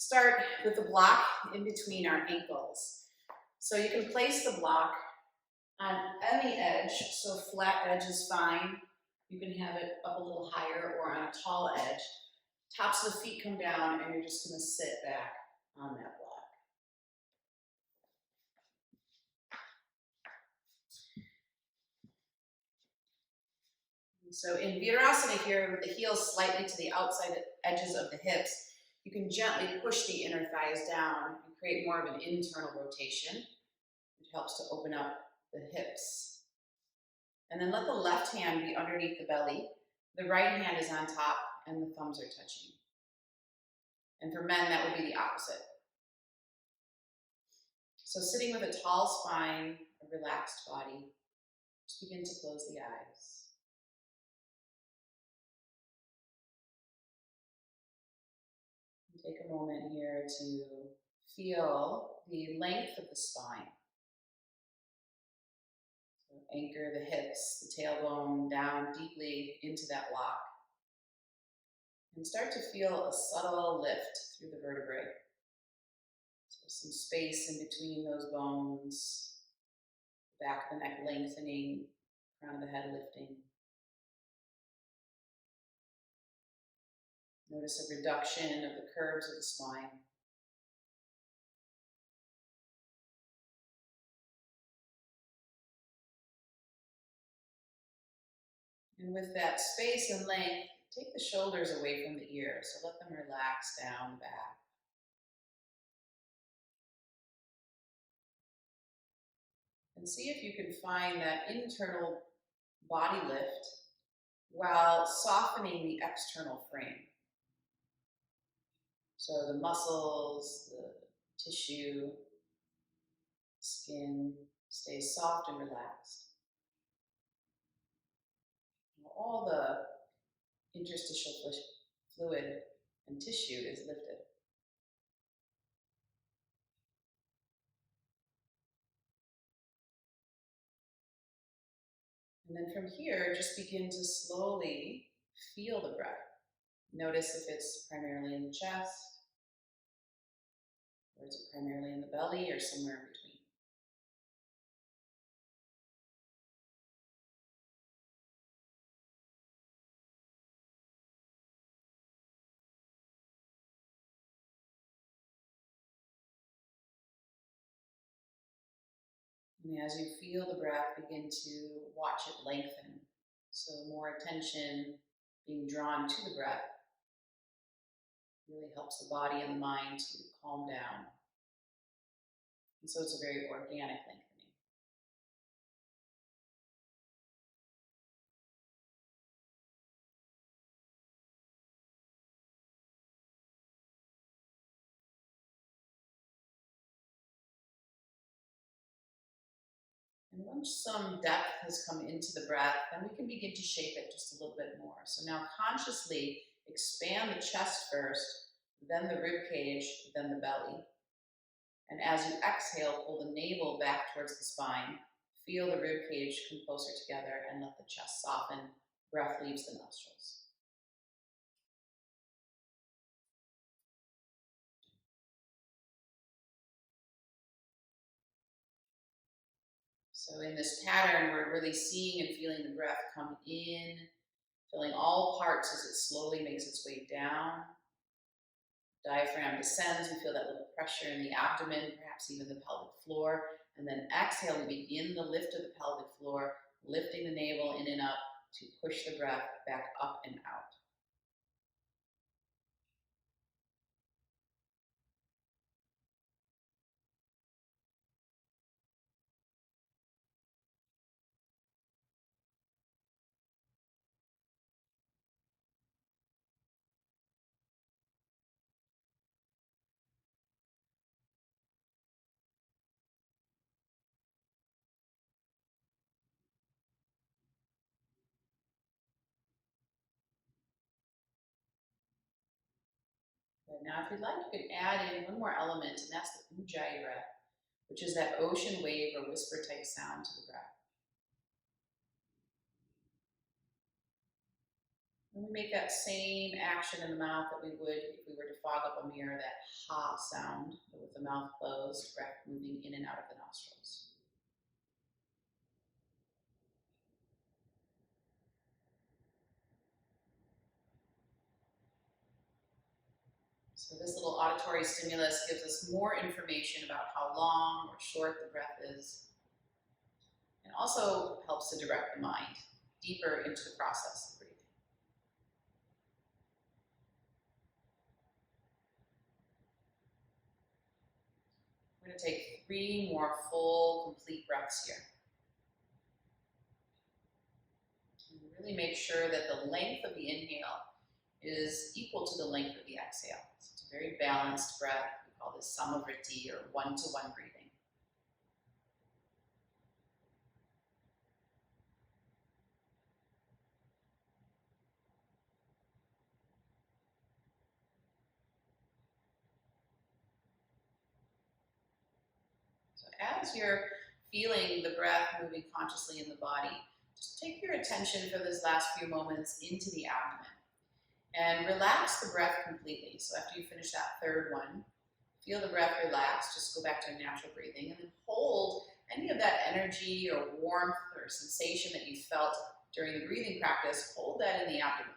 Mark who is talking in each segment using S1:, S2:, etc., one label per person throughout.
S1: start with the block in between our ankles. So you can place the block on any edge, so flat edge is fine. You can have it up a little higher or on a tall edge. Tops of the feet come down and you're just going to sit back on that block. So in Virasana here, with the heels slightly to the outside edges of the hips, you can gently push the inner thighs down and create more of an internal rotation. It helps to open up the hips. And then let the left hand be underneath the belly. The right hand is on top and the thumbs are touching. And for men, that would be the opposite. So sitting with a tall spine, a relaxed body, just begin to close the eyes. Take a moment here to feel the length of the spine. So anchor the hips, the tailbone down deeply into that block. And start to feel a subtle lift through the vertebrae. So some space in between those bones, the back of the neck lengthening, crown of the head lifting. Notice a reduction of the curves of the spine. And with that space and length, take the shoulders away from the ears, so let them relax down back. And see if you can find that internal body lift while softening the external frame. So the muscles, the tissue, skin stays soft and relaxed. All the interstitial fluid and tissue is lifted. And then from here, just begin to slowly feel the breath. Notice if it's primarily in the chest, or is it primarily in the belly, or somewhere in between. And as you feel the breath, begin to watch it lengthen. So more attention being drawn to the breath really helps the body and the mind to calm down. And so it's a very organic lengthening. And once some depth has come into the breath, then we can begin to shape it just a little bit more. So now consciously expand the chest first, then the rib cage, then the belly. And as you exhale, pull the navel back towards the spine. Feel the rib cage come closer together and let the chest soften. Breath leaves the nostrils. So in this pattern, we're really seeing and feeling the breath come in, filling all parts as it slowly makes its way down. Diaphragm descends, we feel that little pressure in the abdomen, perhaps even the pelvic floor. And then exhale, we begin the lift of the pelvic floor, lifting the navel in and up to push the breath back up and out. Now, if you'd like, you can add in one more element, and that's the Ujjayi breath, which is that ocean wave or whisper type sound to the breath. And we make that same action in the mouth that we would if we were to fog up a mirror, that ha sound, but with the mouth closed, breath moving in and out of the nostrils. So this little auditory stimulus gives us more information about how long or short the breath is, and also helps to direct the mind deeper into the process of breathing. We're going to take 3 more full, complete breaths here. And really make sure that the length of the inhale is equal to the length of the exhale. So it's a very balanced breath. We call this SaMaVritti, or one-to-one breathing. So as you're feeling the breath moving consciously in the body, just take your attention for this last few moments into the abdomen and relax the breath completely. So after you finish that third one, feel the breath relax, just go back to a natural breathing, and then hold any of that energy or warmth or sensation that you felt during the breathing practice, hold that in the abdomen.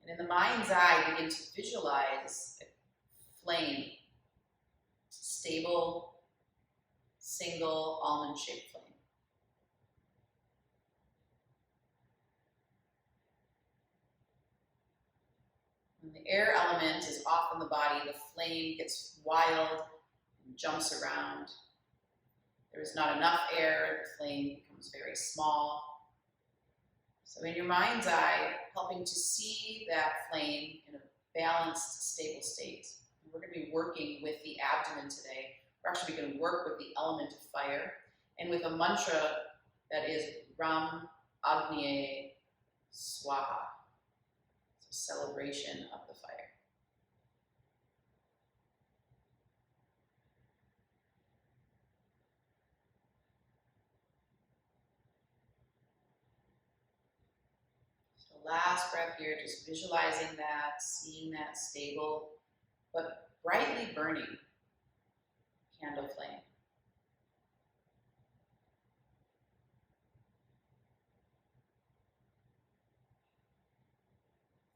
S1: And in the mind's eye, begin to visualize a flame, stable, single, almond-shaped flame. When the air element is off in the body, the flame gets wild and jumps around. There is not enough air, the flame becomes very small. So in your mind's eye, helping to see that flame in a balanced, stable state. And we're going to be working with the abdomen today. We're actually going to work with the element of fire and with a mantra that is Ram Agniye Swaha. It's a celebration of the fire. Last breath here, just visualizing that, seeing that stable but brightly burning candle flame.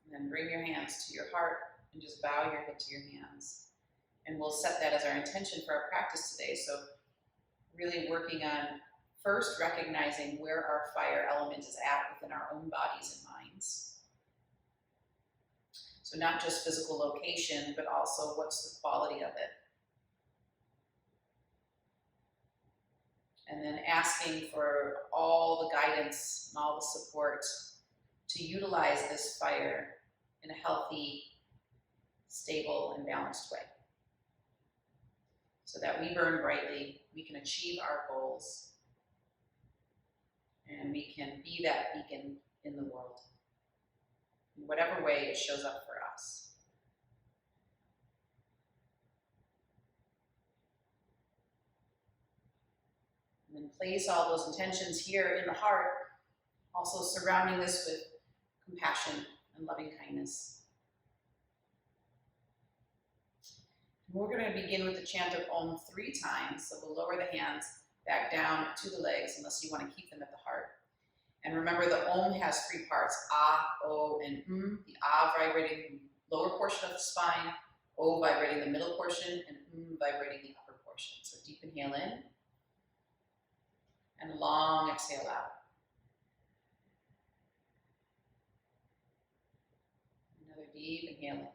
S1: And then bring your hands to your heart and just bow your head to your hands. And we'll set that as our intention for our practice today. So really working on first recognizing where our fire element is at within our own bodies and minds. So not just physical location, but also what's the quality of it. And then asking for all the guidance and all the support to utilize this fire in a healthy, stable, and balanced way. So that we burn brightly, we can achieve our goals, and we can be that beacon in the world, in whatever way it shows up for us. And then place all those intentions here in the heart, also surrounding this with compassion and loving kindness. And we're going to begin with the chant of Om 3 times, so we'll lower the hands back down to the legs, unless you want to keep them at the heart. And remember, the Om has 3 parts, A, O, and the A vibrating the lower portion of the spine, O vibrating the middle portion, and vibrating the upper portion. So deep inhale in, and long exhale out. Another deep inhale in.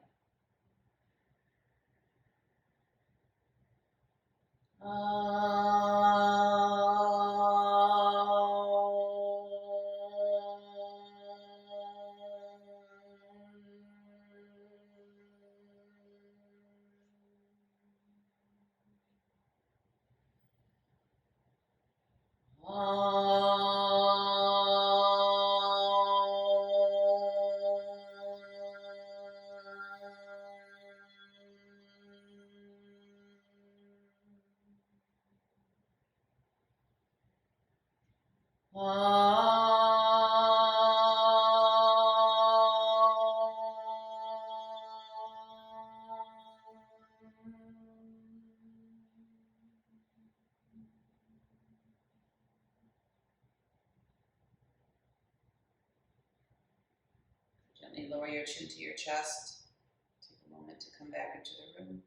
S1: lower your chin to your chest. Take a moment to come back into the room,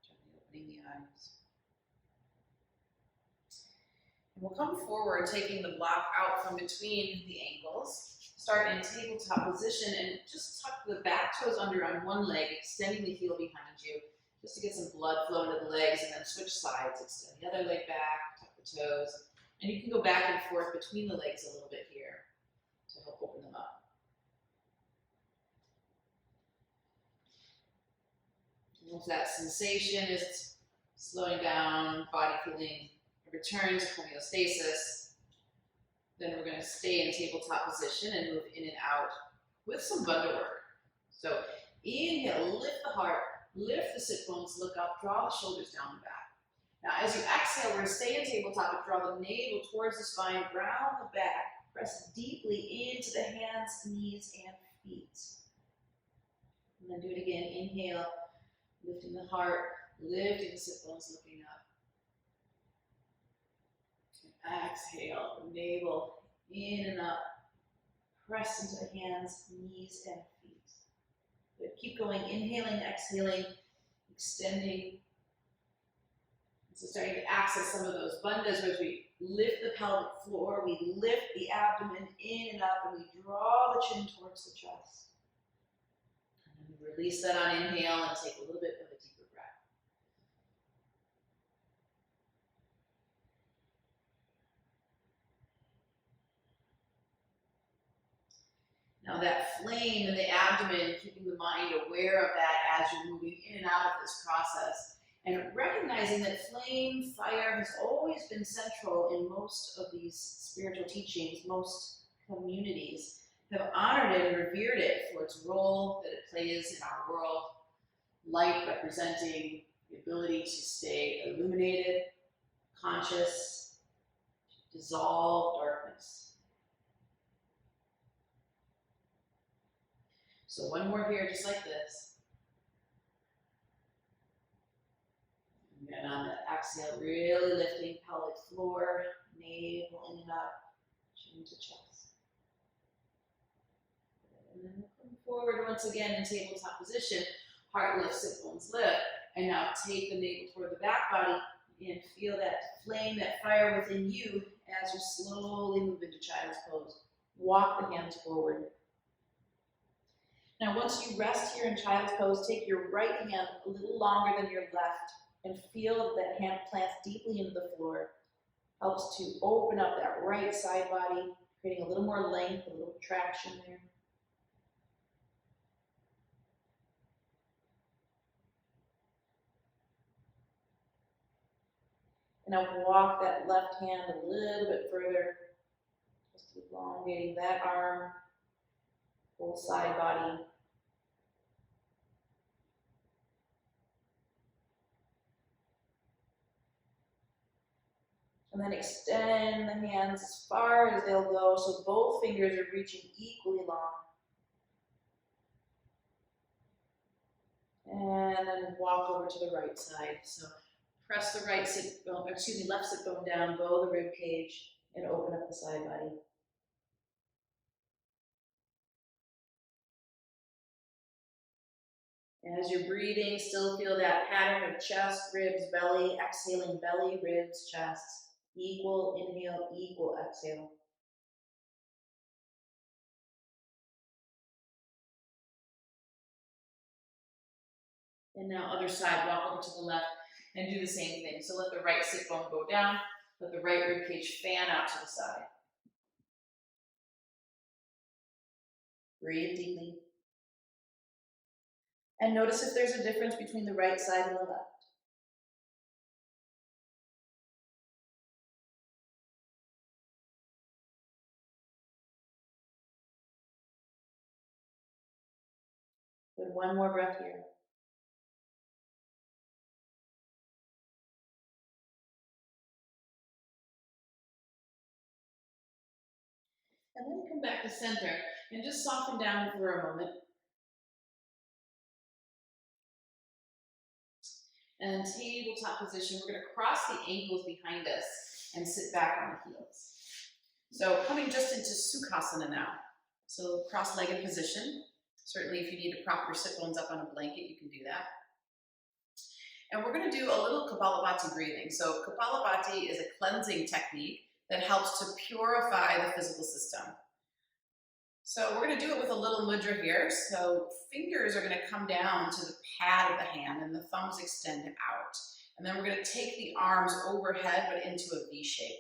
S1: gently opening the eyes. And we'll come forward, taking the block out from between the ankles. Start in tabletop position and just tuck the back toes under on one leg, extending the heel behind you, just to get some blood flow into the legs, and then switch sides. Extend the other leg back, tuck the toes, and you can go back and forth between the legs a little bit here to help open them up. Once that sensation is slowing down, body feeling a return to homeostasis, then we're going to stay in tabletop position and move in and out with some bandha work. So inhale, lift the heart, lift the sit bones, look up, draw the shoulders down and back. Now as you exhale, we're going to stay in tabletop, but draw the navel towards the spine, ground the back, press deeply into the hands, knees, and feet. And then do it again. Inhale, lifting the heart, lifting the sit bones, looking up. Exhale, navel in and up. Press into the hands, knees, and feet. Good. Keep going, inhaling, exhaling, extending. So starting to access some of those bandhas as we lift the pelvic floor, we lift the abdomen in and up, and we draw the chin towards the chest. And then we release that on inhale and take a little bit of a deeper breath. Now that flame in the abdomen, keeping the mind aware of that as you're moving in and out of this process, and recognizing that flame, fire has always been central in most of these spiritual teachings. Most communities have honored it and revered it for its role that it plays in our world. Light representing the ability to stay illuminated, conscious, to dissolve darkness. So one more here, just like this. And on the exhale, really lifting pelvic floor, navel in and up, chin to chest. And then we'll come forward once again in tabletop position. Heart lift, sit bones lift. And now take the navel toward the back body and feel that flame, that fire within you as you slowly move into child's pose. Walk the hands forward. Now once you rest here in child's pose, take your right hand a little longer than your left and feel that hand plants deeply into the floor. Helps to open up that right side body, creating a little more length, a little traction there. And now walk that left hand a little bit further, just elongating that arm, whole side body. And then extend the hands as far as they'll go, so both fingers are reaching equally long. And then walk over to the right side. So press the left sit bone down, bow the rib cage, and open up the side body. And as you're breathing, still feel that pattern of chest, ribs, belly, exhaling belly, ribs, chest. Equal inhale, equal exhale. And now other side, walk over to the left and do the same thing. So let the right sit bone go down, let the right rib cage fan out to the side. Breathe deeply. And notice if there's a difference between the right side and the left. Good, one more breath here. And then come back to center and just soften down for a moment. And tabletop position, we're going to cross the ankles behind us and sit back on the heels. So coming just into Sukhasana now. So cross-legged position. Certainly, if you need to prop your sit bones up on a blanket, you can do that. And we're going to do a little Kapalabhati breathing. So Kapalabhati is a cleansing technique that helps to purify the physical system. So we're going to do it with a little mudra here. So fingers are going to come down to the pad of the hand and the thumbs extend out. And then we're going to take the arms overhead but into a V shape.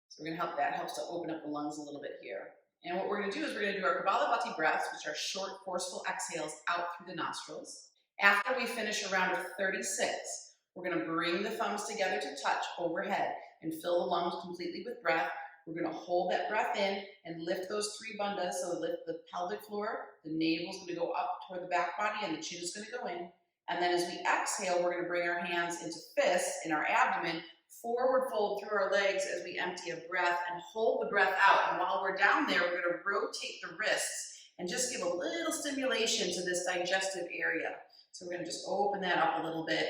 S1: So we're going to help, that helps to open up the lungs a little bit here. And what we're going to do is we're going to do our Kapalabhati breaths, which are short, forceful exhales out through the nostrils. After we finish a round of 36, we're going to bring the thumbs together to touch overhead and fill the lungs completely with breath. We're going to hold that breath in and lift those 3 bandhas. So lift the pelvic floor, the navel is going to go up toward the back body, and the chin is going to go in. And then as we exhale, we're going to bring our hands into fists in our abdomen, forward fold through our legs as we empty a breath and hold the breath out. And while we're down there, we're going to rotate the wrists and just give a little stimulation to this digestive area. So we're going to just open that up a little bit,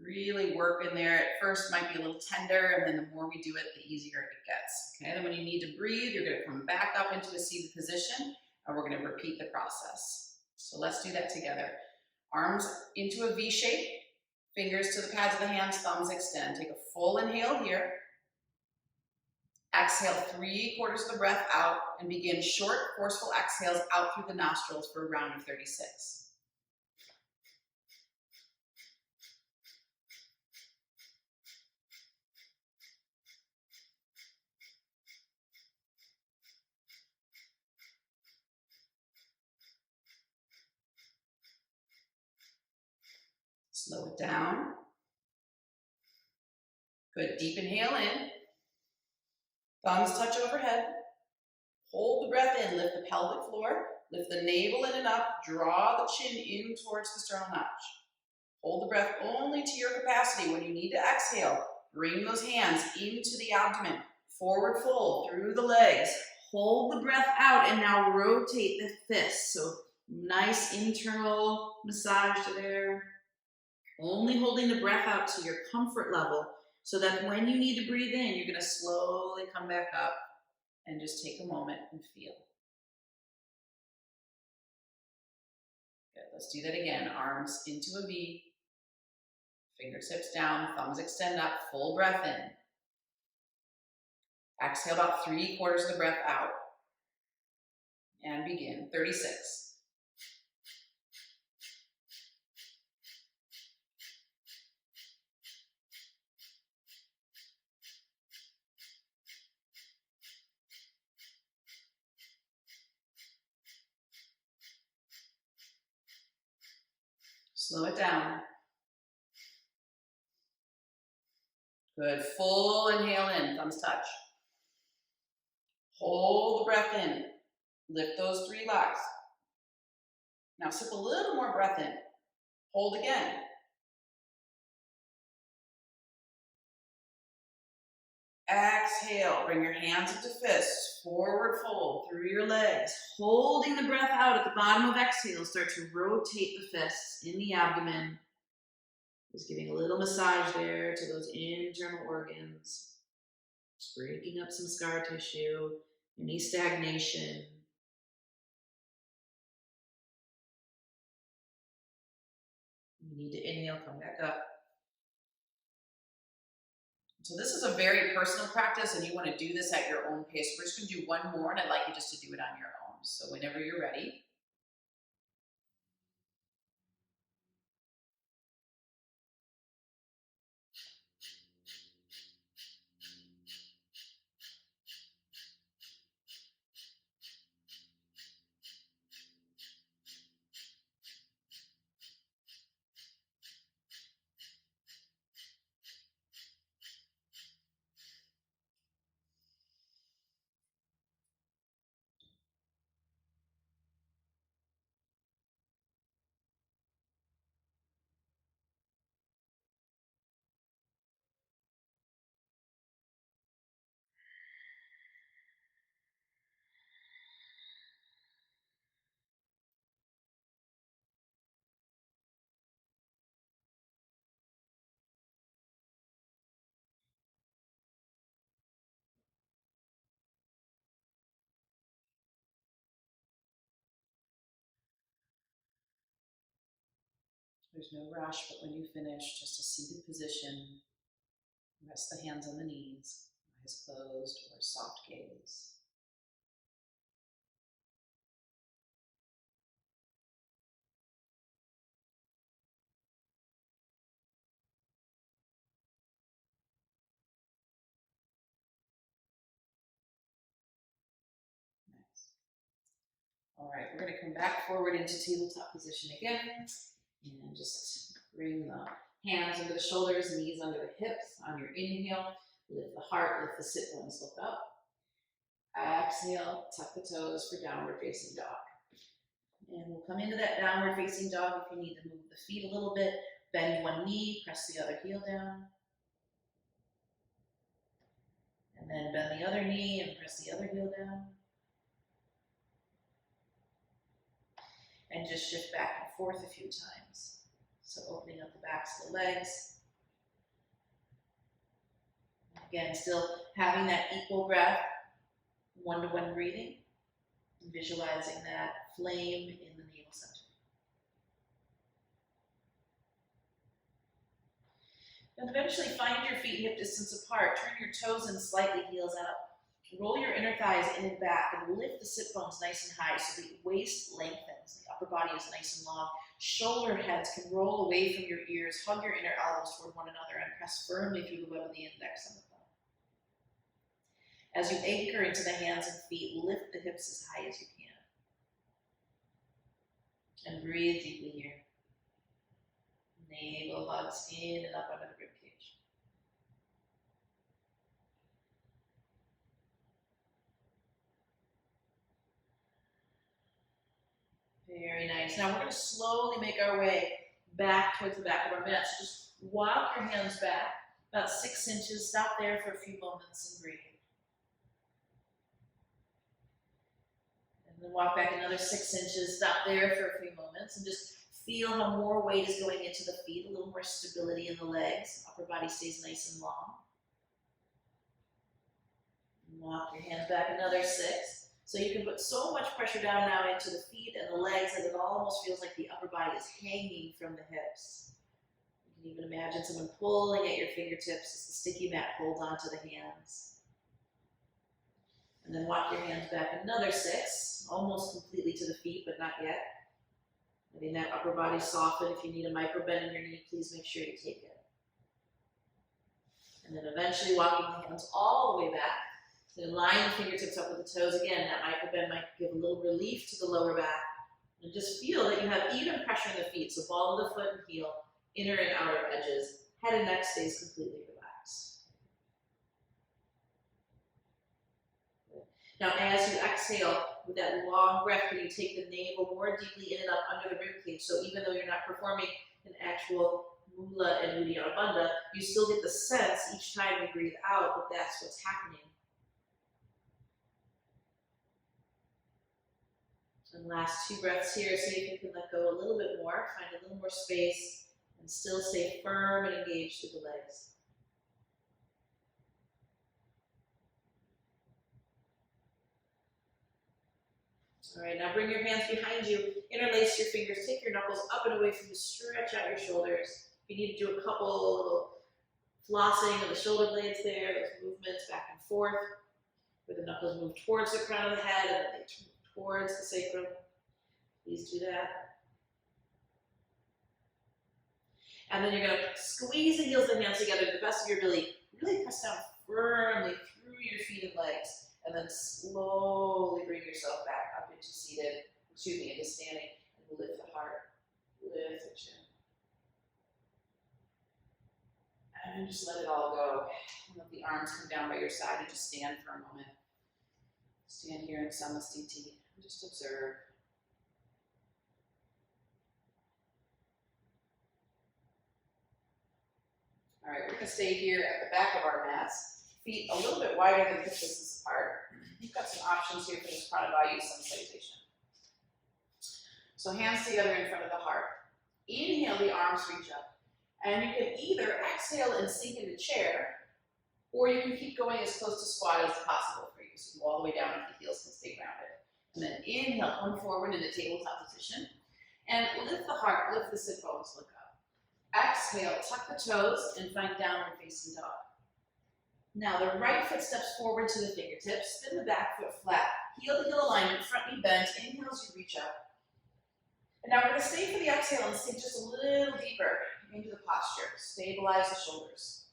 S1: really work in there. At first, it might be a little tender, and then the more we do it, the easier it gets. Okay, then when you need to breathe, you're going to come back up into a seated position, and we're going to repeat the process. So let's do that together. Arms into a V shape, fingers to the pads of the hands, thumbs extend. Take a full inhale here. Exhale 3/4 of the breath out, and begin short, forceful exhales out through the nostrils for a round of 36. Slow it down. Good, deep inhale in. Thumbs touch overhead. Hold the breath in, lift the pelvic floor, lift the navel in and up, draw the chin in towards the sternal notch. Hold the breath only to your capacity. When you need to exhale, bring those hands into the abdomen, forward fold through the legs. Hold the breath out and now rotate the fists. So nice internal massage there. Only holding the breath out to your comfort level so that when you need to breathe in, you're going to slowly come back up and just take a moment and feel. Good, let's do that again. Arms into a V, fingertips down, thumbs extend up, full breath in. Exhale about 3/4 of the breath out. And begin, 36. Slow it down. Good, full inhale in, thumbs touch. Hold the breath in. Lift those 3 legs. Now sip a little more breath in. Hold again. Exhale, bring your hands into fists, forward fold through your legs. Holding the breath out at the bottom of exhale, start to rotate the fists in the abdomen. Just giving a little massage there to those internal organs. Just breaking up some scar tissue, any stagnation. You need to inhale, come back up. So this is a very personal practice, and you want to do this at your own pace. We're just going to do one more, and I'd like you just to do it on your own. So whenever you're ready. There's no rush, but when you finish, just a seated position, rest the hands on the knees, eyes closed or soft gaze. Nice. All right, we're going to come back forward into tabletop position again, and just bring the hands under the shoulders, knees under the hips. On your inhale, lift the heart, lift the sit bones, look up. Exhale, tuck the toes for downward facing dog. And we'll come into that downward facing dog. If you need to move the feet a little bit, bend one knee, press the other heel down. And then bend the other knee and press the other heel down. And just shift back and forth a few times. So opening up the backs of the legs. Again, still having that equal breath, one-to-one breathing, and visualizing that flame in the navel center. And eventually find your feet hip distance apart. Turn your toes in slightly, heels out. Roll your inner thighs in and back and lift the sit bones nice and high so the waist lengthens. The upper body is nice and long. Shoulder heads can roll away from your ears. Hug your inner elbows toward one another and press firmly through the web of the index and the thumb. As you anchor into the hands and feet, lift the hips as high as you can. And breathe deeply here. Navel hugs in and up under the rib cage. Very nice. Now we're going to slowly make our way back towards the back of our mat. So just walk your hands back about 6 inches. Stop there for a few moments and breathe. And then walk back another 6 inches. Stop there for a few moments and just feel how more weight is going into the feet, a little more stability in the legs. Upper body stays nice and long. And walk your hands back another 6. So you can put so much pressure down now into the feet and the legs that it almost feels like the upper body is hanging from the hips. You can even imagine someone pulling at your fingertips as the sticky mat holds onto the hands. And then walk your hands back another 6, almost completely to the feet, but not yet. Letting that upper body soften. If you need a micro bend in your knee, please make sure you take it. And then eventually walking the hands all the way back. So line the fingertips up with the toes. Again, that micro bend might give a little relief to the lower back. And just feel that you have even pressure in the feet. So ball of the foot and heel, inner and outer edges. Head and neck stays completely relaxed. Now as you exhale, with that long breath, can you take the navel more deeply in and up under the rib cage? So even though you're not performing an actual mula and uddiyana bandha, you still get the sense each time you breathe out that that's what's happening. And last 2 breaths here, see if you can let go a little bit more, find a little more space, and still stay firm and engaged through the legs. All right, now bring your hands behind you, interlace your fingers, take your knuckles up and away from you, stretch out your shoulders. If you need to do a couple little flossing of the shoulder blades there, those movements back and forth, where the knuckles move towards the crown of the head and then they turn towards the sacrum. Please do that. And then you're going to squeeze the heels of the hands together to the best of your ability. Really press down firmly through your feet and legs. And then slowly bring yourself back up into seated, into standing, and lift the heart, lift the chin. And just let it all go. Let the arms come down by your side and just stand for a moment. Stand here in Samastiti and just observe. All right, we're going to stay here at the back of our mats. Feet a little bit wider than hip distance apart. You've got some options here for this Pranavaya sensation. So hands together in front of the heart. Inhale, the arms reach up. And you can either exhale and sink into chair, or you can keep going as close to squat as possible for you. So go all the way down if the heels can stay grounded. And then inhale, come forward into tabletop position. And lift the heart, lift the sit bones, look up. Exhale, tuck the toes and find downward facing dog. Now the right foot steps forward to the fingertips, spin the back foot flat, heel to heel alignment, front knee bent, inhale as you reach up. And now we're going to stay for the exhale and sink just a little deeper into the posture. Stabilize the shoulders.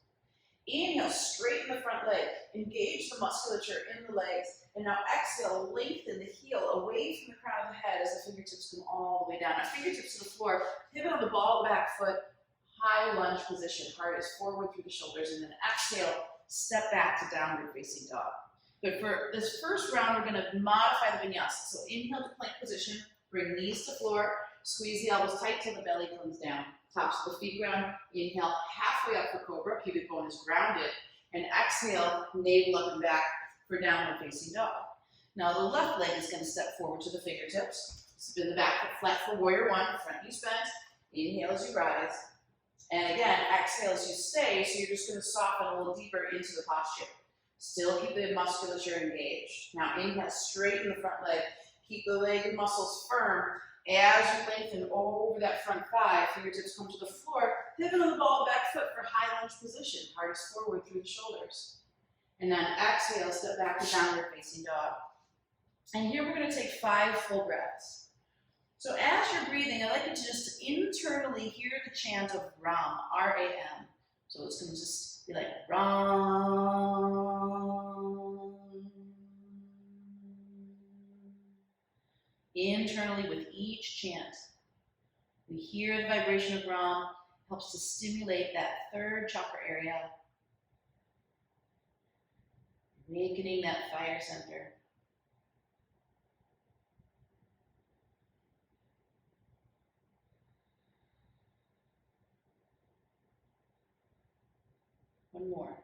S1: Inhale, straighten the front leg. Engage the musculature in the legs. And now exhale, lengthen the heel away from the crown of the head as the fingertips come all the way down. Now fingertips to the floor, pivot on the ball of the back foot, high lunge position. Heart is forward through the shoulders. And then exhale, step back to downward facing dog. But for this first round, we're going to modify the vinyasa. So inhale to plank position. Bring knees to floor, squeeze the elbows tight till the belly comes down. Tops of the feet ground. Inhale, halfway up for cobra, pubic bone is grounded. And exhale, navel up and back for downward facing dog. Now the left leg is going to step forward to the fingertips. Spin the back foot flat for warrior one, front knees bent. Inhale as you rise. And again, exhale as you stay, so you're just going to soften a little deeper into the posture. Still keep the musculature engaged. Now inhale, straighten the front leg. Keep the leg muscles firm as you lengthen over that front thigh. Fingertips come to the floor. Pivot on the ball of the back foot for high lunge position. Heart is forward through the shoulders. And then exhale, step back to downward facing dog. And here we're going to take 5 full breaths. So as you're breathing, I'd like you to just internally hear the chant of Ram, R-A-M. So it's going to just be like Ram. Internally with each chant, we hear the vibration of Ram, helps to stimulate that third chakra area, awakening that fire center. One more.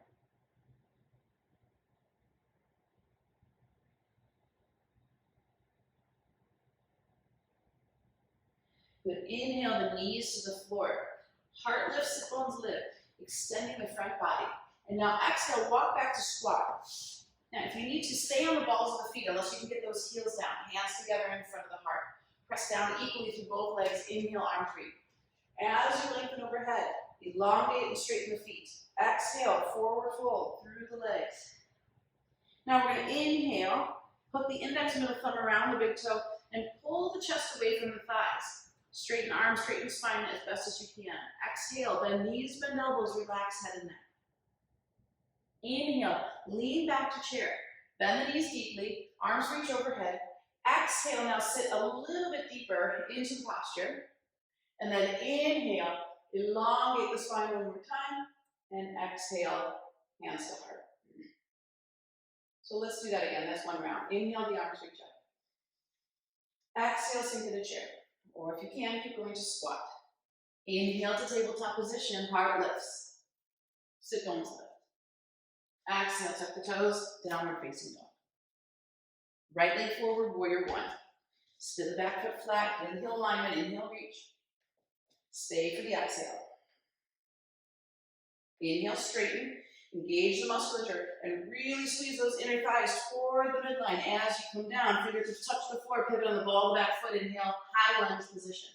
S1: Good. Inhale, the knees to the floor. Heart lifts, sit bones lift, extending the front body. And now exhale, walk back to squat. Now if you need to, stay on the balls of the feet unless you can get those heels down. Hands together in front of the heart. Press down equally through both legs. Inhale, arm sweep. As you lengthen overhead, elongate and straighten the feet. Exhale, forward fold through the legs. Now we're going to inhale, hook the index and middle thumb around the big toe, and pull the chest away from the thighs. Straighten arms, straighten spine as best as you can. Exhale, bend knees, bend elbows, relax head and neck. Inhale, lean back to chair. Bend the knees deeply, arms reach overhead. Exhale, now sit a little bit deeper into posture. And then inhale, elongate the spine one more time. And exhale, hands to heart. So let's do that again. That's one round. Inhale, the arms reach up. Exhale, sink to the chair. Or if you can, keep going to squat. Inhale to tabletop position, heart lifts. Sit bones lift. Exhale, tuck the toes, downward facing dog. Right leg forward, warrior one. Spin the back foot flat, heel alignment, inhale, reach. Stay for the exhale. Inhale, straighten, engage the musculature, and really squeeze those inner thighs toward the midline as you come down. Fingertips touch the floor, pivot on the ball of the back foot, inhale, high lunge position.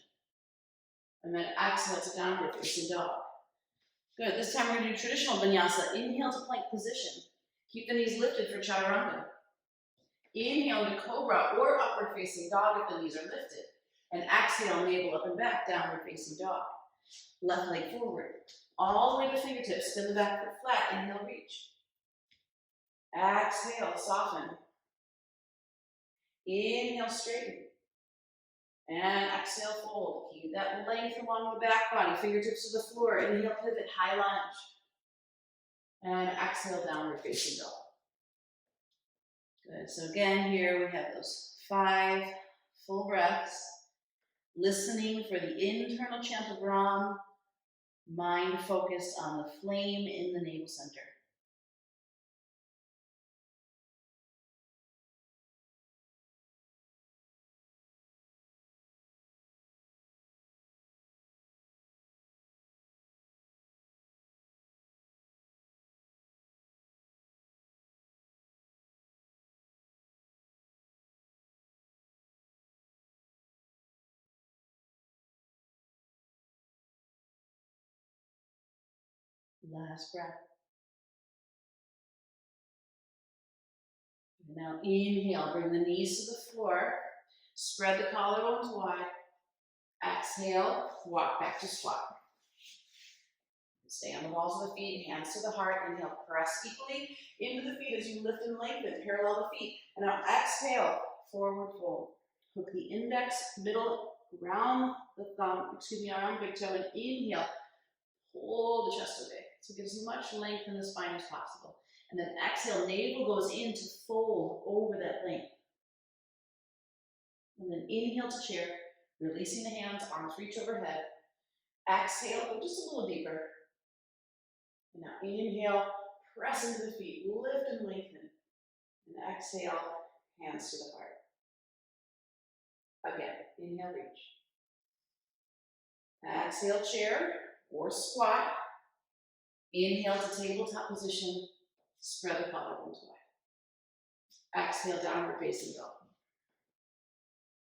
S1: And then exhale to downward facing dog. Good, this time we're going to do traditional vinyasa. Inhale to plank position. Keep the knees lifted for chaturanga. Inhale to cobra or upward facing dog if the knees are lifted. And exhale, navel up and back, downward facing dog. Left leg forward. All the way to the fingertips, spin the back foot flat, inhale, reach. Exhale, soften. Inhale, straighten. And exhale, fold. Keep that length along the back body, fingertips to the floor. Inhale, pivot, high lunge. And exhale, downward facing dog. Good, so again here we have those 5 full breaths. Listening for the internal chant of Ram. Mind focused on the flame in the navel center. Last breath. And now inhale, bring the knees to the floor. Spread the collarbones wide. Exhale, walk back to squat. Stay on the balls of the feet, hands to the heart. Inhale, press equally into the feet as you lift and lengthen, parallel the feet. And now exhale, forward fold. Hook the index, middle, around the thumb, around big toe, and inhale, pull the chest away. So get as much length in the spine as possible. And then exhale, navel goes in to fold over that length. And then inhale to chair, releasing the hands, arms reach overhead. Exhale, go just a little deeper. And now inhale, press into the feet, lift and lengthen. And exhale, hands to the heart. Again, inhale, reach. Exhale, chair or squat. Inhale to tabletop position, spread the collarbones wide. Exhale, downward facing dog.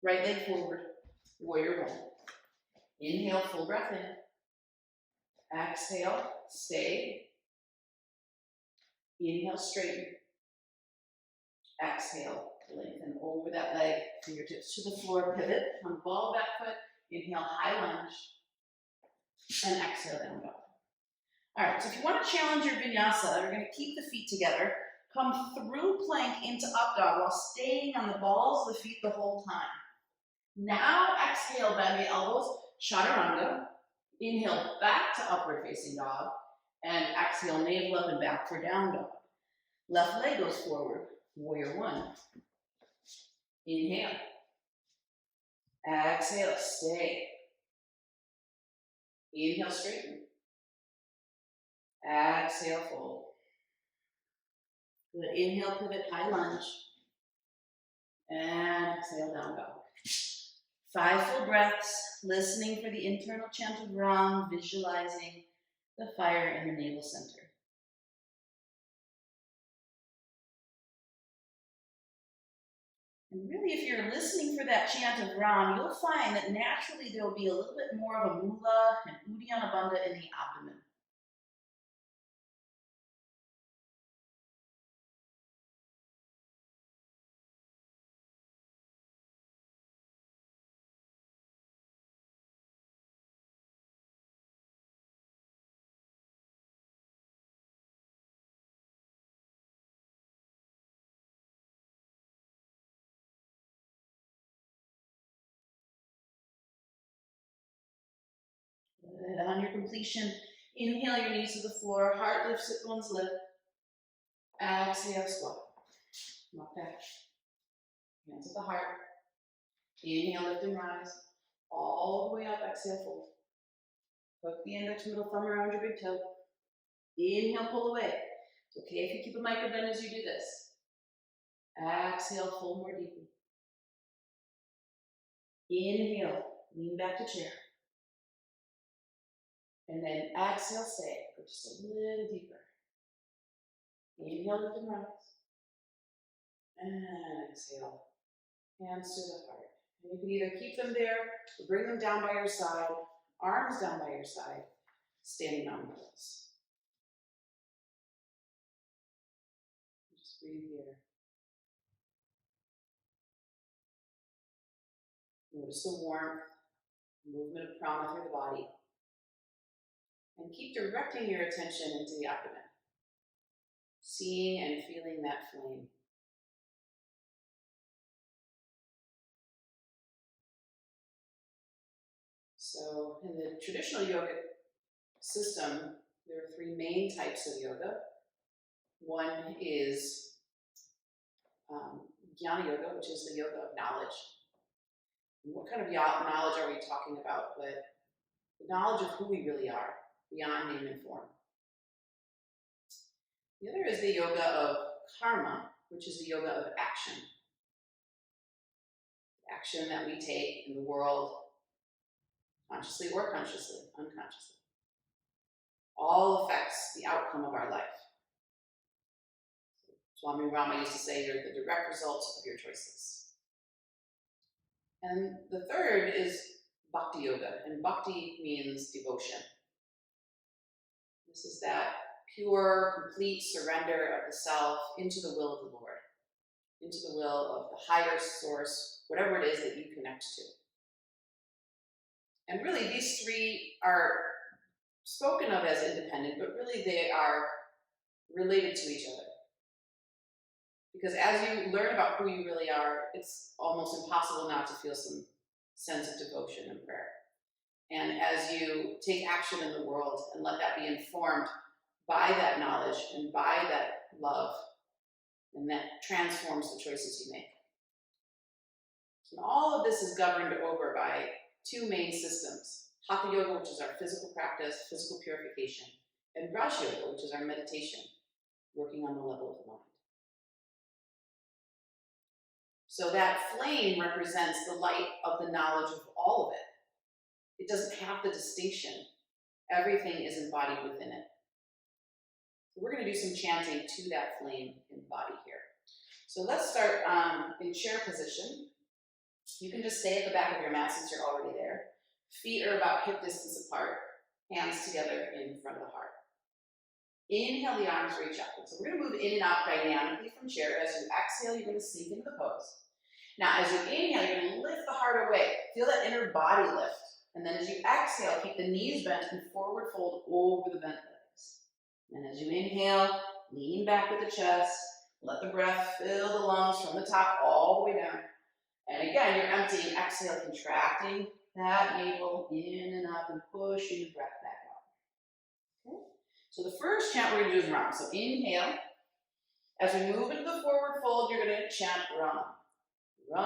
S1: Right leg forward, warrior one. Inhale, full breath in. Exhale, stay. Inhale, straighten. Exhale, lengthen over that leg, fingertips to the floor, pivot, on ball back foot. Inhale, high lunge. And exhale, down dog. All right, so if you want to challenge your vinyasa, you're going to keep the feet together. Come through plank into up dog while staying on the balls of the feet the whole time. Now exhale, bend the elbows, chaturanga. Inhale, back to upward facing dog. And exhale, navel up and back for down dog. Left leg goes forward, warrior one. Inhale. Exhale, stay. Inhale, straighten. Exhale, fold. Good. Inhale, pivot, high lunge. And exhale, down dog. 5 full breaths, listening for the internal chant of Ram, visualizing the fire in the navel center. And really, if you're listening for that chant of Ram, you'll find that naturally there will be a little bit more of a mula and uddiyana bandha in the abdomen. Good. On your completion, inhale your knees to the floor, heart lifts, sit bones lift. Exhale, squat. Walk back. Hands at the heart. Inhale, lift and rise. All the way up, exhale, fold. Hook the index middle thumb around your big toe. Inhale, pull away. It's okay if you keep a micro bend as you do this. Exhale, fold more deeply. Inhale, lean back to chair. And then exhale, stay. Go just a little deeper. Inhale, lift and rise. And exhale. Hands to the heart. And you can either keep them there or bring them down by your side, arms down by your side, standing mountain pose. Just breathe here. Notice the warmth, movement of prana through the body. And keep directing your attention into the abdomen. Seeing and feeling that flame. So in the traditional yoga system, there are 3 main types of yoga. One is Jnana Yoga, which is the yoga of knowledge. And what kind of knowledge are we talking about? But the knowledge of who we really are, beyond name and form. The other is the yoga of karma, which is the yoga of action. Action that we take in the world, consciously or unconsciously, all affects the outcome of our life. Swami Rama used to say, you're the direct result of your choices. And the third is Bhakti Yoga, and Bhakti means devotion. This is that pure, complete surrender of the self into the will of the Lord, into the will of the higher source, whatever it is that you connect to. And really, these three are spoken of as independent, but really they are related to each other. Because as you learn about who you really are, it's almost impossible not to feel some sense of devotion and prayer. And as you take action in the world and let that be informed by that knowledge and by that love, and that transforms the choices you make. And all of this is governed over by two main systems: Hatha Yoga, which is our physical practice, physical purification, and Raj Yoga, which is our meditation, working on the level of the mind. So that flame represents the light of the knowledge of all of it. It doesn't have the distinction. Everything is embodied within it. So we're going to do some chanting to that flame embodied here. So let's start in chair position. You can just stay at the back of your mat since you're already there. Feet are about hip distance apart, hands together in front of the heart. Inhale, the arms reach upward. So we're going to move in and out dynamically from chair. As you exhale, you're going to sink into the pose. Now, as you inhale, you're going to lift the heart away. Feel that inner body lift. And then as you exhale, keep the knees bent and forward fold over the bent legs. And as you inhale, lean back with the chest. Let the breath fill the lungs from the top all the way down. And again, you're emptying, exhale, contracting that navel in and up and pushing the breath back out. Okay? So the first chant we're going to do is Ram. So inhale. As we move into the forward fold, you're going to chant Ram. Ram.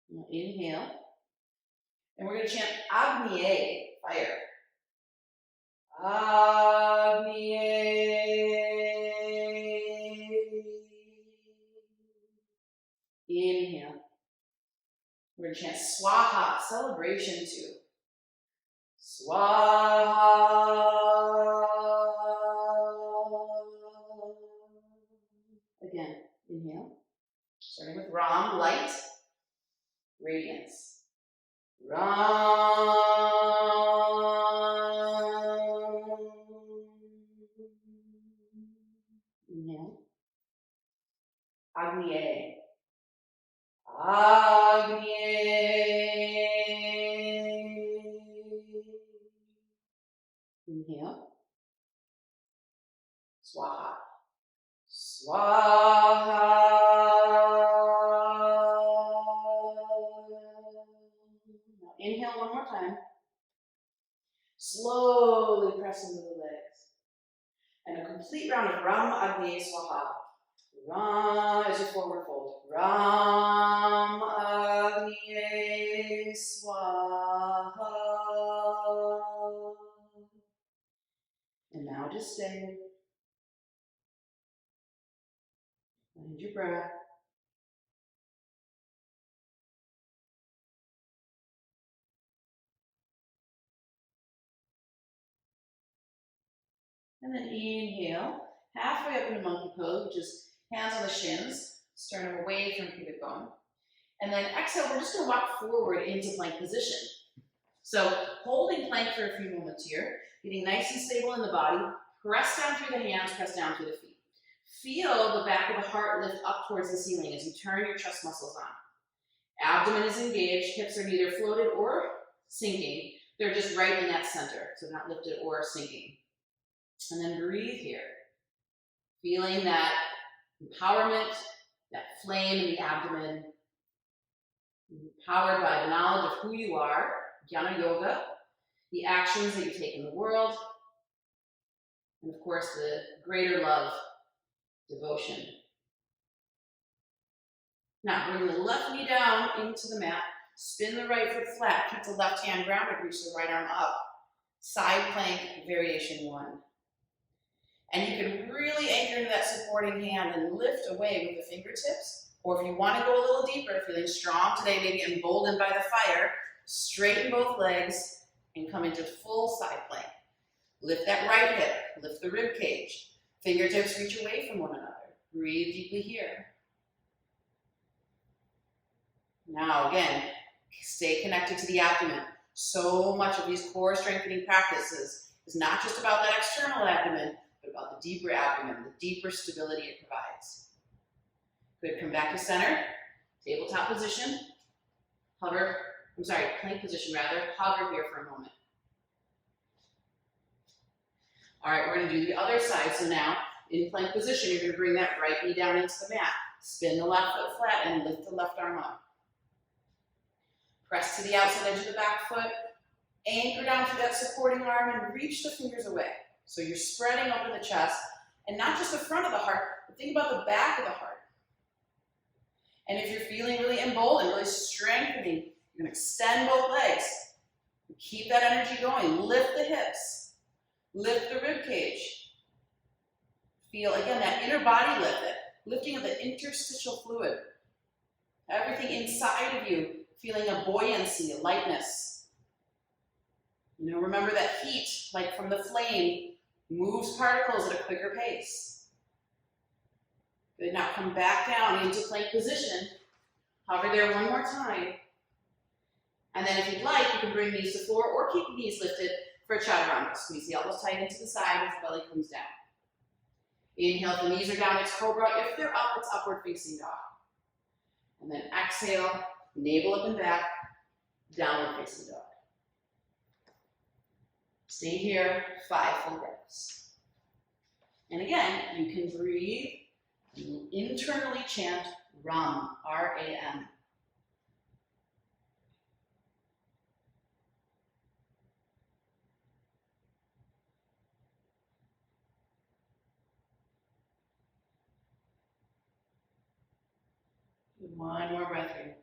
S1: Now inhale. And we're going to chant Agniye, fire. Agniye. Inhale. We're going to chant Swaha, celebration too. Swaha. Again, inhale. Starting with Ram, light, radiance. Ram. Inhale. Agniye. Agniye. Inhale. Swaha. Swaha. Now inhale one more time. Slowly press into the legs. And a complete round of Ram, Agniye, Swaha. Ram as you forward fold. Ram, Agniye, Swaha. And now just stay. Find your breath. And then inhale, halfway up into monkey pose, which is hands on the shins, sternum away from pubic bone. And then exhale, we're just going to walk forward into plank position. So holding plank for a few moments here, getting nice and stable in the body, press down through the hands, press down through the feet. Feel the back of the heart lift up towards the ceiling as you turn your chest muscles on. Abdomen is engaged, hips are neither floated or sinking. They're just right in that center, so not lifted or sinking. And then breathe here. Feeling that empowerment, that flame in the abdomen, empowered by the knowledge of who you are, Jnana Yoga, the actions that you take in the world, and of course the greater love, devotion. Now bring the left knee down into the mat, spin the right foot flat, keep the left hand grounded, reach the right arm up. Side plank, variation 1. And you can really anchor into that supporting hand and lift away with the fingertips. Or if you want to go a little deeper, feeling strong today, maybe emboldened by the fire, straighten both legs and come into full side plank. Lift that right hip, lift the rib cage. Fingertips reach away from one another. Breathe deeply here. Now again, stay connected to the abdomen. So much of these core strengthening practices is not just about that external abdomen, but about the deeper abdomen, the deeper stability it provides. Good, come back to center, tabletop position, plank position rather, hover here for a moment. All right, we're gonna do the other side. So now, in plank position, you're gonna bring that right knee down into the mat. Spin the left foot flat and lift the left arm up. Press to the outside edge of the back foot, anchor down through that supporting arm and reach the fingers away. So you're spreading open the chest, and not just the front of the heart, but think about the back of the heart. And if you're feeling really emboldened, really strengthening, you're gonna extend both legs. Keep that energy going, lift the hips, lift the rib cage. Feel, again, that inner body lift, that lifting of the interstitial fluid. Everything inside of you feeling a buoyancy, a lightness. You know, remember that heat, like from the flame, moves particles at a quicker pace. Good, now come back down into plank position. Hover there one more time. And then if you'd like, you can bring knees to floor or keep knees lifted for a chaturanga. Squeeze the elbows tight into the side as the belly comes down. Inhale, if the knees are down, it's cobra. If they're up, it's upward facing dog. And then exhale, navel up and back, downward facing dog. Stay here, 5 full breaths. And again, you can breathe and internally chant Ram, R-A-M. One more breath here.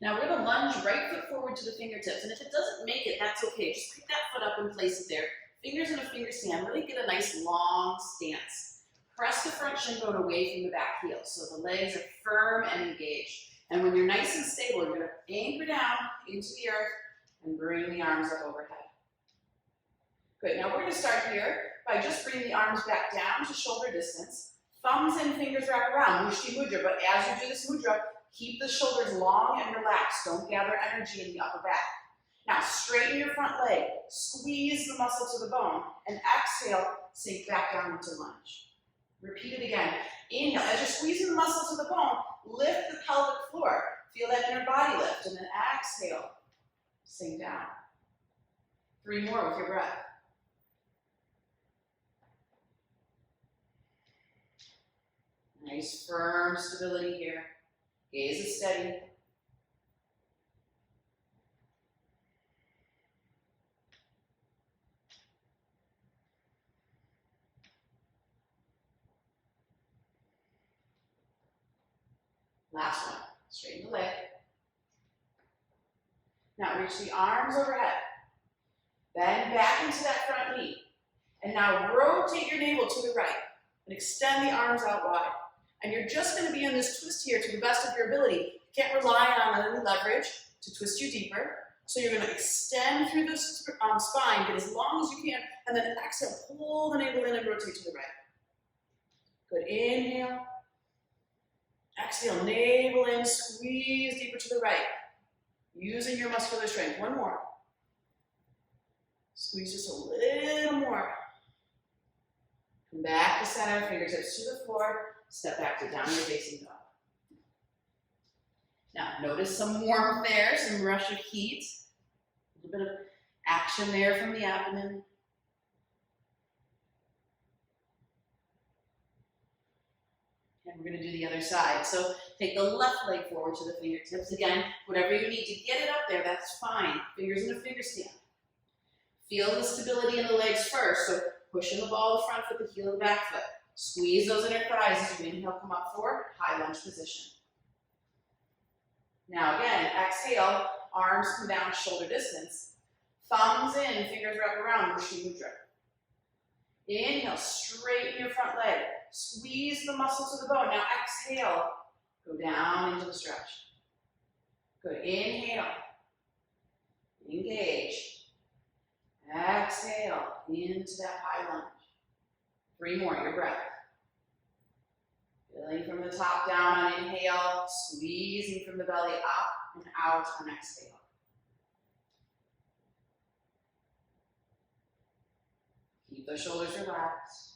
S1: Now we're going to lunge right foot forward to the fingertips, and if it doesn't make it, that's okay. Just pick that foot up and place it there. Fingers in a finger stand, really get a nice long stance. Press the front shin bone away from the back heel, so the legs are firm and engaged. And when you're nice and stable, you're going to anchor down into the earth and bring the arms up overhead. Good, now we're going to start here by just bringing the arms back down to shoulder distance. Thumbs and fingers wrap around, Mushti Mudra, but as you do this mudra, keep the shoulders long and relaxed. Don't gather energy in the upper back. Now straighten your front leg, squeeze the muscle to the bone, and exhale, sink back down into lunge. Repeat it again. Inhale, as you're squeezing the muscle to the bone, lift the pelvic floor. Feel that inner body lift, and then exhale, sink down. 3 more with your breath. Nice firm stability here. Gaze is steady. Last one. Straighten the leg. Now reach the arms overhead. Bend back into that front knee. And now rotate your navel to the right and extend the arms out wide. And you're just going to be in this twist here to the best of your ability. You can't rely on any leverage to twist you deeper. So you're going to extend through the spine, get as long as you can, and then exhale, pull the navel in and rotate to the right. Good, inhale. Exhale, navel in, squeeze deeper to the right. Using your muscular strength. One more. Squeeze just a little more. Come back to center, fingertips to the floor. Step back to downward facing dog. Now, notice some warmth there, some rush of heat. A little bit of action there from the abdomen. And we're going to do the other side. So take the left leg forward to the fingertips. Again, whatever you need to get it up there, that's fine. Fingers in a finger stand. Feel the stability in the legs first. So pushing the ball of the front foot, the heel of the back foot. Squeeze those inner thighs as you inhale, come up forward, high lunge position. Now again, exhale, arms come down shoulder distance. Thumbs in, fingers wrap around, Mushti Mudra. Inhale, straighten your front leg. Squeeze the muscle to the bone. Now exhale, go down into the stretch. Good, inhale, engage. Exhale, into that high lunge. 3 more, your breath. Feeling from the top down on inhale, squeezing from the belly up and out on exhale. Keep the shoulders relaxed.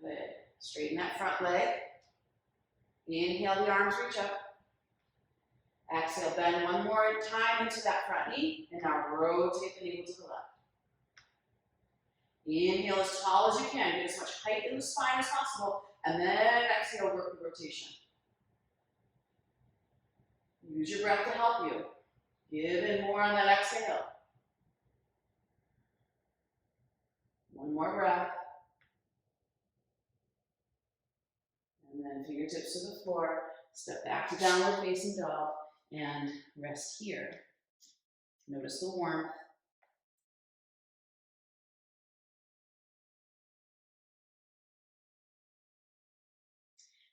S1: Good. Straighten that front leg. Inhale, the arms reach up. Exhale, bend one more time into that front knee, and now rotate the knee to the left. Inhale as tall as you can, get as much height in the spine as possible, and then exhale, work the rotation. Use your breath to help you. Give in more on that exhale. One more breath. And then fingertips to the floor. Step back to downward facing dog and rest here. Notice the warmth.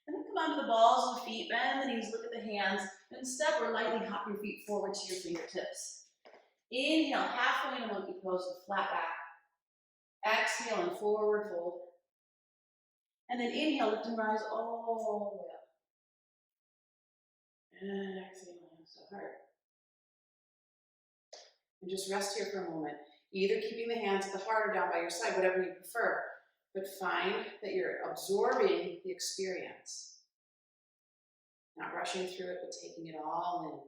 S1: And then come onto the balls of the feet, bend the knees, look at the hands, and step or lightly hop your feet forward to your fingertips. Inhale, halfway in a monkey pose with flat back. Exhale and forward fold. And then inhale, lift and rise all the way up. And exhale, hands to heart. And just rest here for a moment. Either keeping the hands at the heart or down by your side, whatever you prefer. But find that you're absorbing the experience. Not rushing through it, but taking it all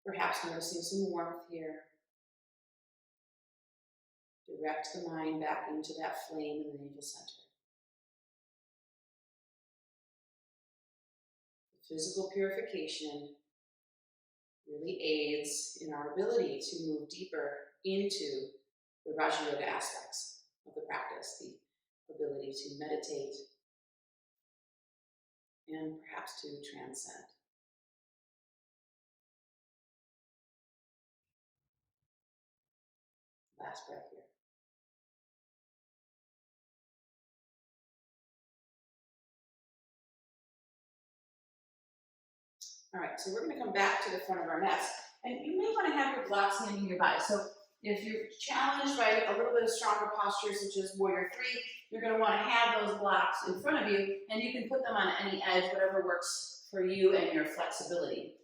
S1: in. Perhaps noticing some warmth here. Direct the mind back into that flame in the navel center. The physical purification really aids in our ability to move deeper into the Raja Yoga aspects of the practice, the ability to meditate and perhaps to transcend. Last breath here. All right, so we're going to come back to the front of our mats, and you may want to have your blocks handy nearby. So if you're challenged by a little bit of stronger posture, such as Warrior 3, you're going to want to have those blocks in front of you, and you can put them on any edge, whatever works for you and your flexibility.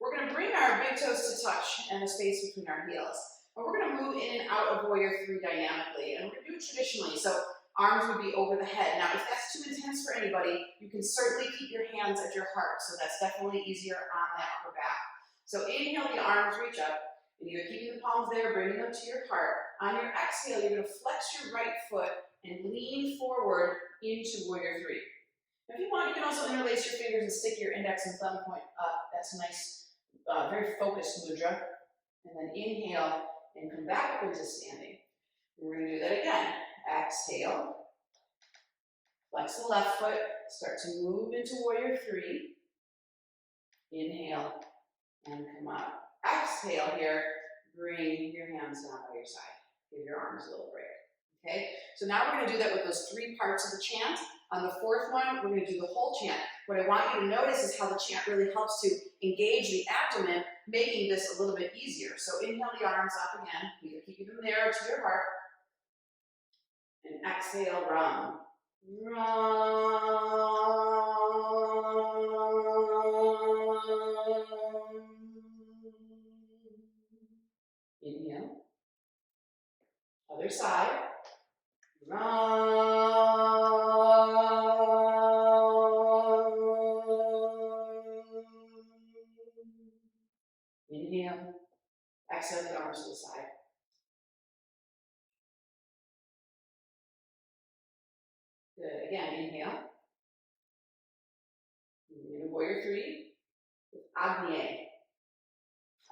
S1: We're going to bring our big toes to touch and the space between our heels. And we're going to move in and out of Warrior 3 dynamically, and we're going to do it traditionally. So arms would be over the head. Now, if that's too intense for anybody, you can certainly keep your hands at your heart. So that's definitely easier on that upper back. So inhale, the arms reach up. And you're keeping the palms there, bringing them to your heart. On your exhale, you're going to flex your right foot and lean forward into Warrior 3. Now, if you want, you can also interlace your fingers and stick your index and thumb point up. That's a nice, very focused mudra. And then inhale and come back up into standing. We're going to do that again. Exhale. Flex the left foot. Start to move into Warrior 3. Inhale and come up. Exhale here. Bring your hands down by your side. Give your arms a little break. Okay? So now we're going to do that with those 3 parts of the chant. On the 4th one, we're going to do the whole chant. What I want you to notice is how the chant really helps to engage the abdomen, making this a little bit easier. So inhale the arms up again, either keeping them there or to your heart. And exhale, rum. Rum. Inhale. Other side. Rum. Inhale. Exhale the arms to the side. Good. Again, inhale. Into Warrior 3 with Agni.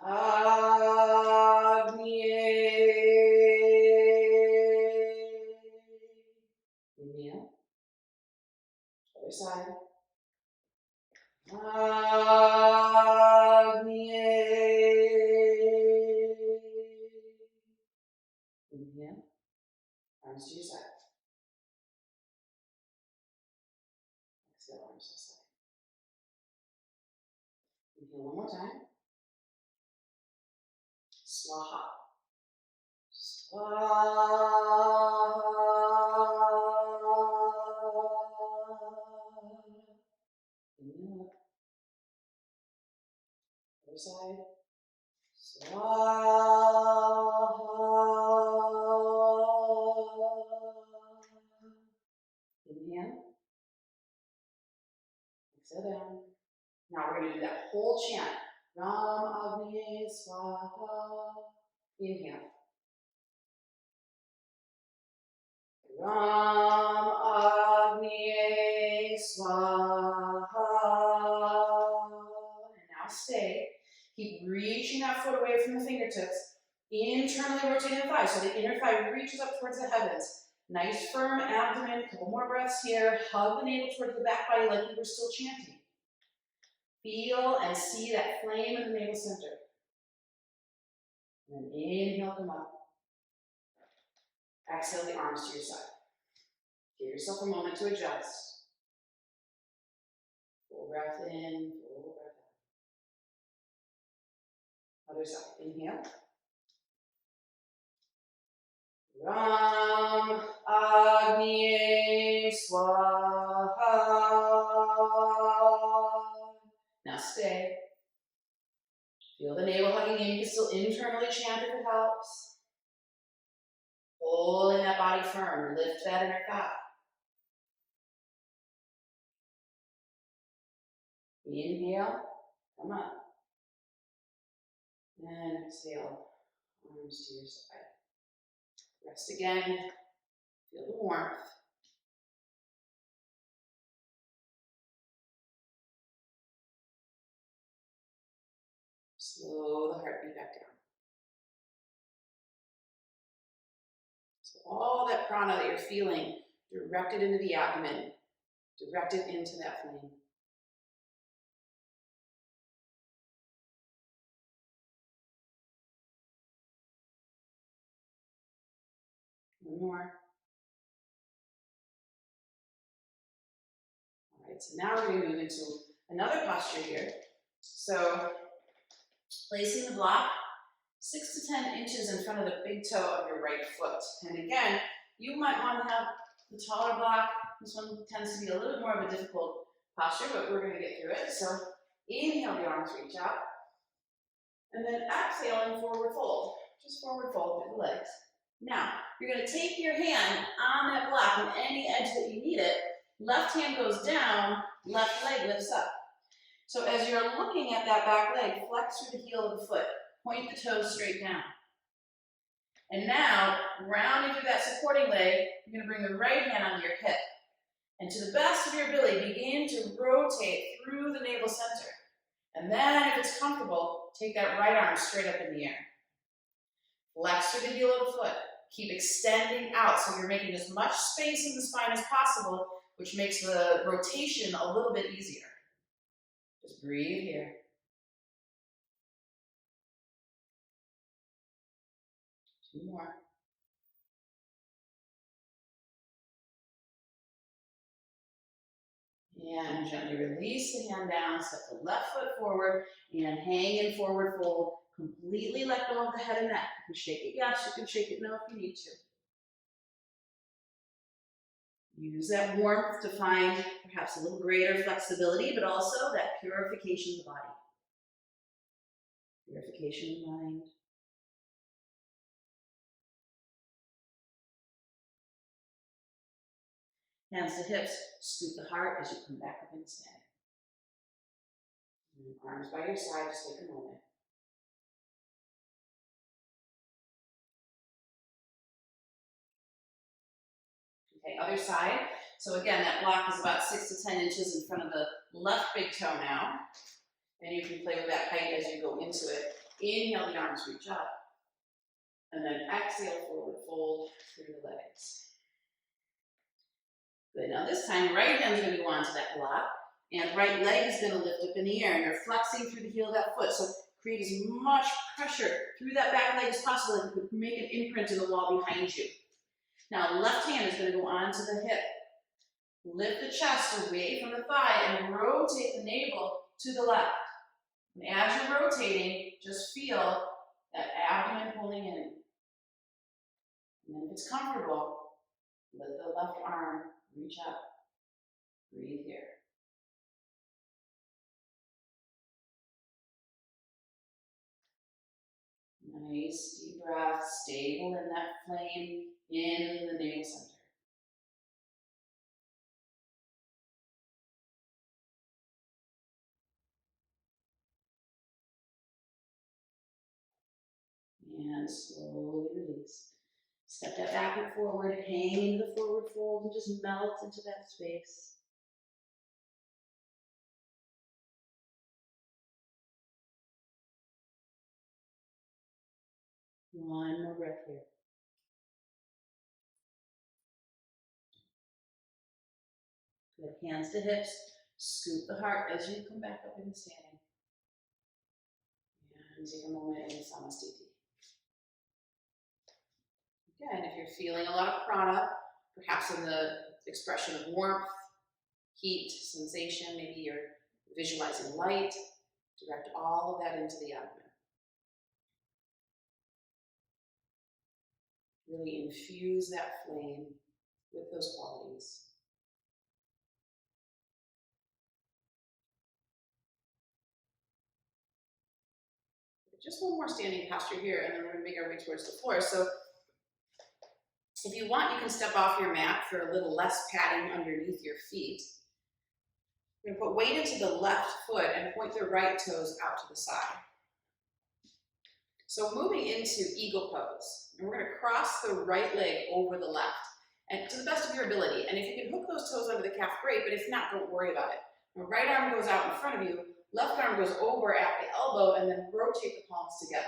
S1: Agni. Inhale. Other side. Agni. Inhale. Arms to your side. Exhale, arms to the side. Inhale one more time. Swaha. Swaha. Inhale up. Other side. Swaha. Inhale. Exhale down. Now we're going to do that whole chant. Ram Agniye Swaha. Inhale. Ram Agniye Swaha. And now stay. Keep reaching that foot away from the fingertips. Internally rotating the thigh, so the inner thigh reaches up towards the heavens. Nice firm abdomen, a couple more breaths here. Hug the navel towards the back body like you were still chanting. Feel and see that flame in the navel center. And then inhale, come up. Exhale the arms to your side. Give yourself a moment to adjust. Full breath in, full breath out. Other side. Inhale. Ram Agniye Swaha. Now stay. Feel the navel hugging in. You can still internally chant if it helps. Holding that body firm. Lift that inner thigh. Inhale. Come up. And exhale. Arms to your side. Rest again. Feel the warmth. Slow the heartbeat back down. So all that prana that you're feeling, directed into the abdomen, directed into that flame. One more. All right, so now we're going to move into another posture here. So, placing the block 6 to 10 inches in front of the big toe of your right foot. And again, you might want to have the taller block. This one tends to be a little bit more of a difficult posture, but we're going to get through it. So, inhale, the arms reach out. And then exhaling, forward fold. Just forward fold through the legs. Now, you're going to take your hand on that block on any edge that you need it. Left hand goes down, left leg lifts up. So as you're looking at that back leg, flex through the heel of the foot. Point the toes straight down. And now, rounding through that supporting leg, you're going to bring the right hand onto your hip. And to the best of your ability, begin to rotate through the navel center. And then, if it's comfortable, take that right arm straight up in the air. Flex through the heel of the foot. Keep extending out so you're making as much space in the spine as possible, which makes the rotation a little bit easier. Just breathe here. Two more. And gently release the hand down, step the left foot forward, and hang in forward fold. Completely let go of the head and neck. You can shake it yes, you can shake it no if you need to. Use that warmth to find perhaps a little greater flexibility, but also that purification of the body. Purification of the mind. Hands to hips, scoop the heart as you come back up into standing. Arms by your side, just take a moment. Okay, other side. So again, that block is about 6 to 10 inches in front of the left big toe now. And you can play with that height as you go into it. Inhale, the arms reach up. And then exhale, forward fold through the legs. Good, now this time, right hand's going to go onto that block. And right leg is going to lift up in the air. And you're flexing through the heel of that foot. So create as much pressure through that back leg as possible. Like you could make an imprint in the wall behind you. Now, left hand is going to go onto the hip. Lift the chest away from the thigh and rotate the navel to the left. And as you're rotating, just feel That abdomen pulling in. And then if it's comfortable, let the left arm reach up. Breathe here. Nice deep breath, stable in that flame in the navel center. And slowly release. Step that back and forward, hang into the forward fold and just melt into that space. One more breath here. Good, hands to hips. Scoop the heart as you come back up into standing. And take a moment in Samasthiti. Again, if you're feeling a lot of prana, perhaps in the expression of warmth, heat, sensation, maybe you're visualizing light, direct all of that into the abdomen. Really infuse that flame with those qualities. Just one more standing posture here, and then we're going to make our way towards the floor. So if you want, you can step off your mat for a little less padding underneath your feet. You're going to put weight into the left foot and point the right toes out to the side. So moving into eagle pose, and we're going to cross the right leg over the left, and to the best of your ability. And if you can hook those toes under the calf, great, but if not, don't worry about it. The right arm goes out in front of you, left arm goes over at the elbow, and then rotate the palms together.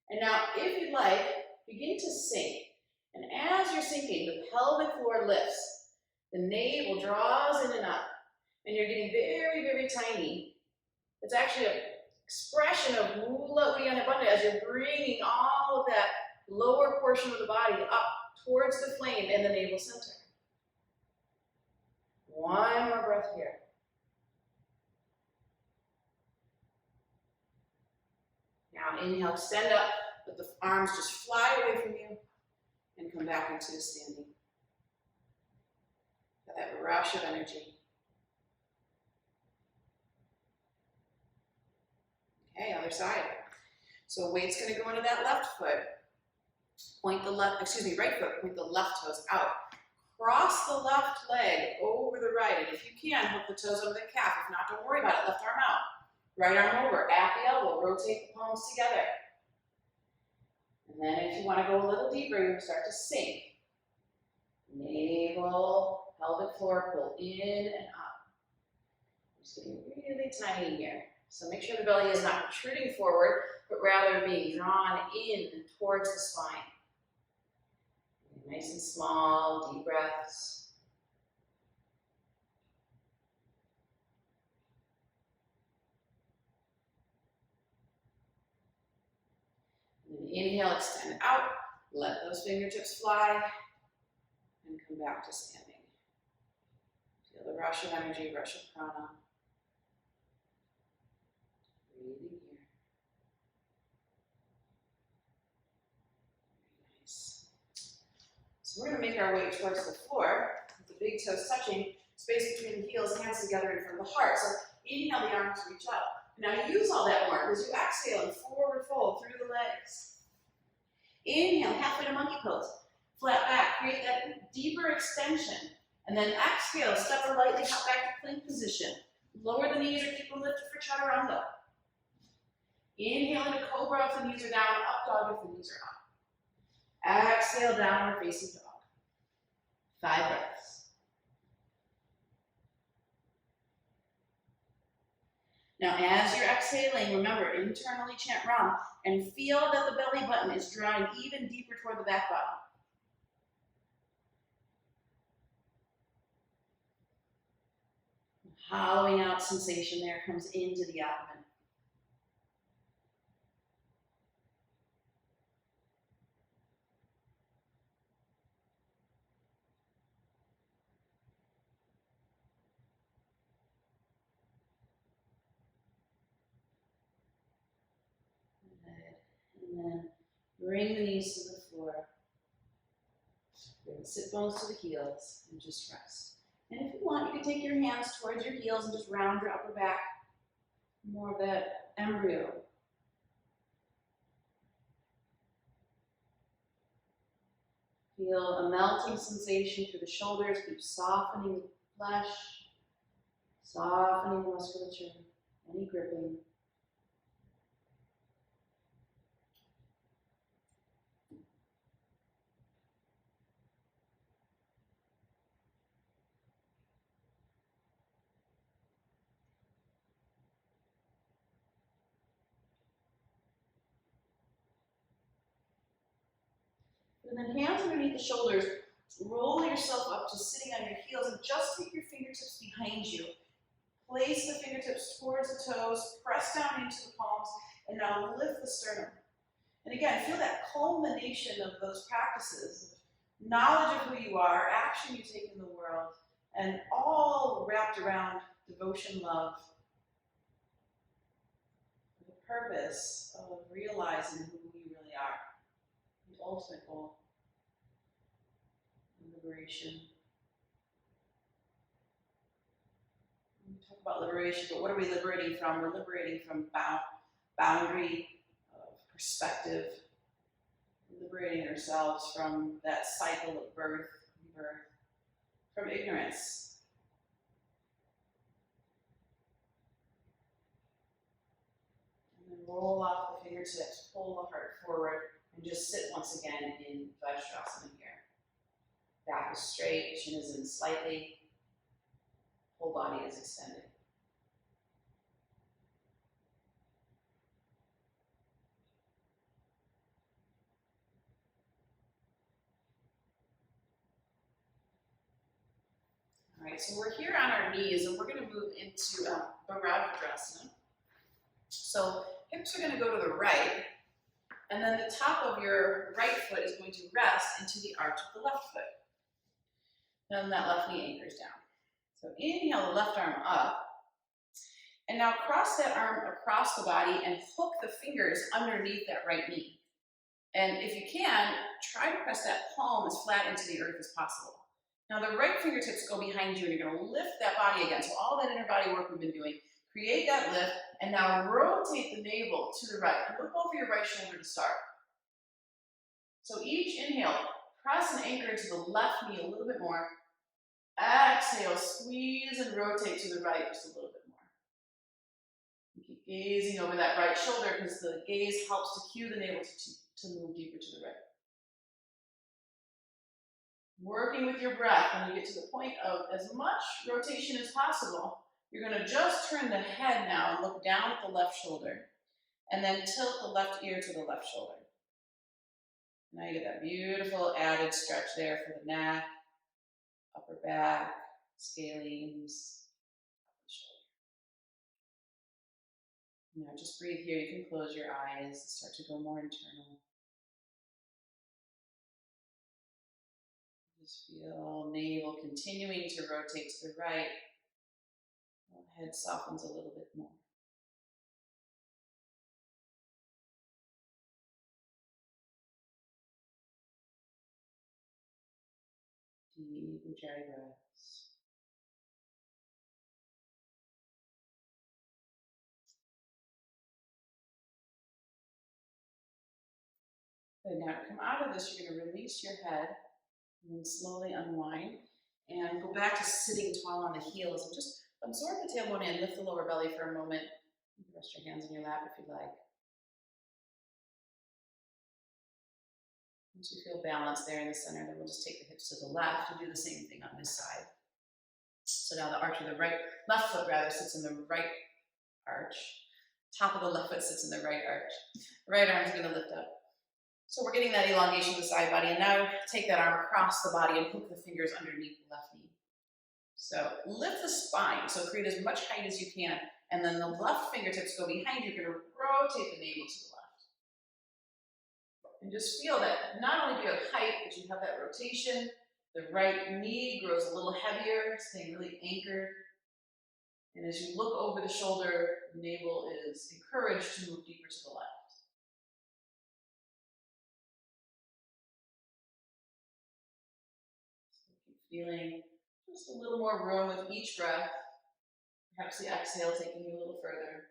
S1: And now, if you'd like, begin to sink. And as you're sinking, the pelvic floor lifts. The navel draws in and up. And you're getting very, very tiny. It's actually an expression of Mula Uddiyana Bandha as you're bringing all of that lower portion of the body up towards the flame in the navel center. One more breath here. Now inhale, stand up, let the arms just fly away from you and come back into standing. Got that rush of energy. Okay, other side. So weight's going to go into that left foot. Point the right foot, point the left toes out. Cross the left leg over the right, and if you can, hook the toes under the calf. If not, don't worry about it. Left arm out. Right arm over, at the elbow, rotate the palms together. And then if you want to go a little deeper, you start to sink. Navel, pelvic floor, pull in and up. Just getting really tiny here. So make sure the belly is not protruding forward, but rather being drawn in towards the spine. Nice and small, deep breaths. And then inhale, extend out, let those fingertips fly, and come back to standing. Feel the rush of energy, rush of prana. Breathing here. Very nice. So we're going to make our way towards the floor, with the big toes touching, space between the heels, hands together in front of the heart. So inhale, the arms reach up. Now use all that more as you exhale and forward fold through the legs. Inhale, halfway to monkey pose. Flat back, create that deeper extension. And then exhale, step or lightly hop back to plank position. Lower the knees or keep them lifted for chaturanga. Inhale into cobra if the knees are down, up dog if the knees are up. Exhale, downward facing dog. 5 breaths. Now, as you're exhaling, remember, internally chant Ram and feel that the belly button is drawing even deeper toward the back bottom. Hollowing out sensation there comes into the abdomen. And then bring the knees to the floor. Bring the sit bones to the heels and just rest. And if you want, you can take your hands towards your heels and just round your upper back. More of that embryo. Feel a melting sensation through the shoulders. Keep softening the flesh, softening the musculature, any gripping. And then hands underneath the shoulders, roll yourself up to sitting on your heels and just take your fingertips behind you. Place the fingertips towards the toes, press down into the palms, and now lift the sternum. And again, feel that culmination of those practices, knowledge of who you are, action you take in the world, and all wrapped around devotion, love, the purpose of realizing who you really are, the ultimate goal. Liberation. We talk about liberation, but what are we liberating from? We're liberating from boundary of perspective. We're liberating ourselves from that cycle of birth and birth, from ignorance. And then roll off the fingertips, pull the heart forward, and just sit once again in Vajrasana here. Back is straight, chin is in slightly, whole body is extended. All right, so we're here on our knees and we're going to move into Bharadvajrasana. So hips are going to go to the right, and then the top of your right foot is going to rest into the arch of the left foot. Then that left knee anchors down. So inhale the left arm up. And now cross that arm across the body and hook the fingers underneath that right knee. And if you can, try to press that palm as flat into the earth as possible. Now the right fingertips go behind you and you're going to lift that body again. So all that inner body work we've been doing, create that lift, and now rotate the navel to the right. Look over your right shoulder to start. So each inhale, press and anchor into the left knee a little bit more. Exhale, squeeze and rotate to the right just a little bit more. And keep gazing over that right shoulder because the gaze helps to cue the navel to move deeper to the right. Working with your breath, when you get to the point of as much rotation as possible, you're going to just turn the head now and look down at the left shoulder, and then tilt the left ear to the left shoulder. Now you get that beautiful added stretch there for the neck, upper back, scalenes, shoulder. Now just breathe here. You can close your eyes and start to go more internal. Just feel navel continuing to rotate to the right. The head softens a little bit more. Deep Ujjayi breaths. Good. Now to come out of this, you're going to release your head and then slowly unwind and go back to sitting tall on the heels and just absorb the tailbone in, lift the lower belly for a moment. You can rest your hands in your lap if you'd like. Once you feel balance there in the center, then we'll just take the hips to the left and do the same thing on this side. So now the arch of the left foot sits in the right arch. Top of the left foot sits in the right arch. The right arm is going to lift up. So we're getting that elongation of the side body, and now take that arm across the body and hook the fingers underneath the left knee. So lift the spine, so create as much height as you can, and then the left fingertips go behind you. You're going to rotate the navel to the left. And just feel that not only do you have height, but you have that rotation. The right knee grows a little heavier, staying really anchored. And as you look over the shoulder, the navel is encouraged to move deeper to the left. feeling just a little more room with each breath. Perhaps the exhale taking you a little further.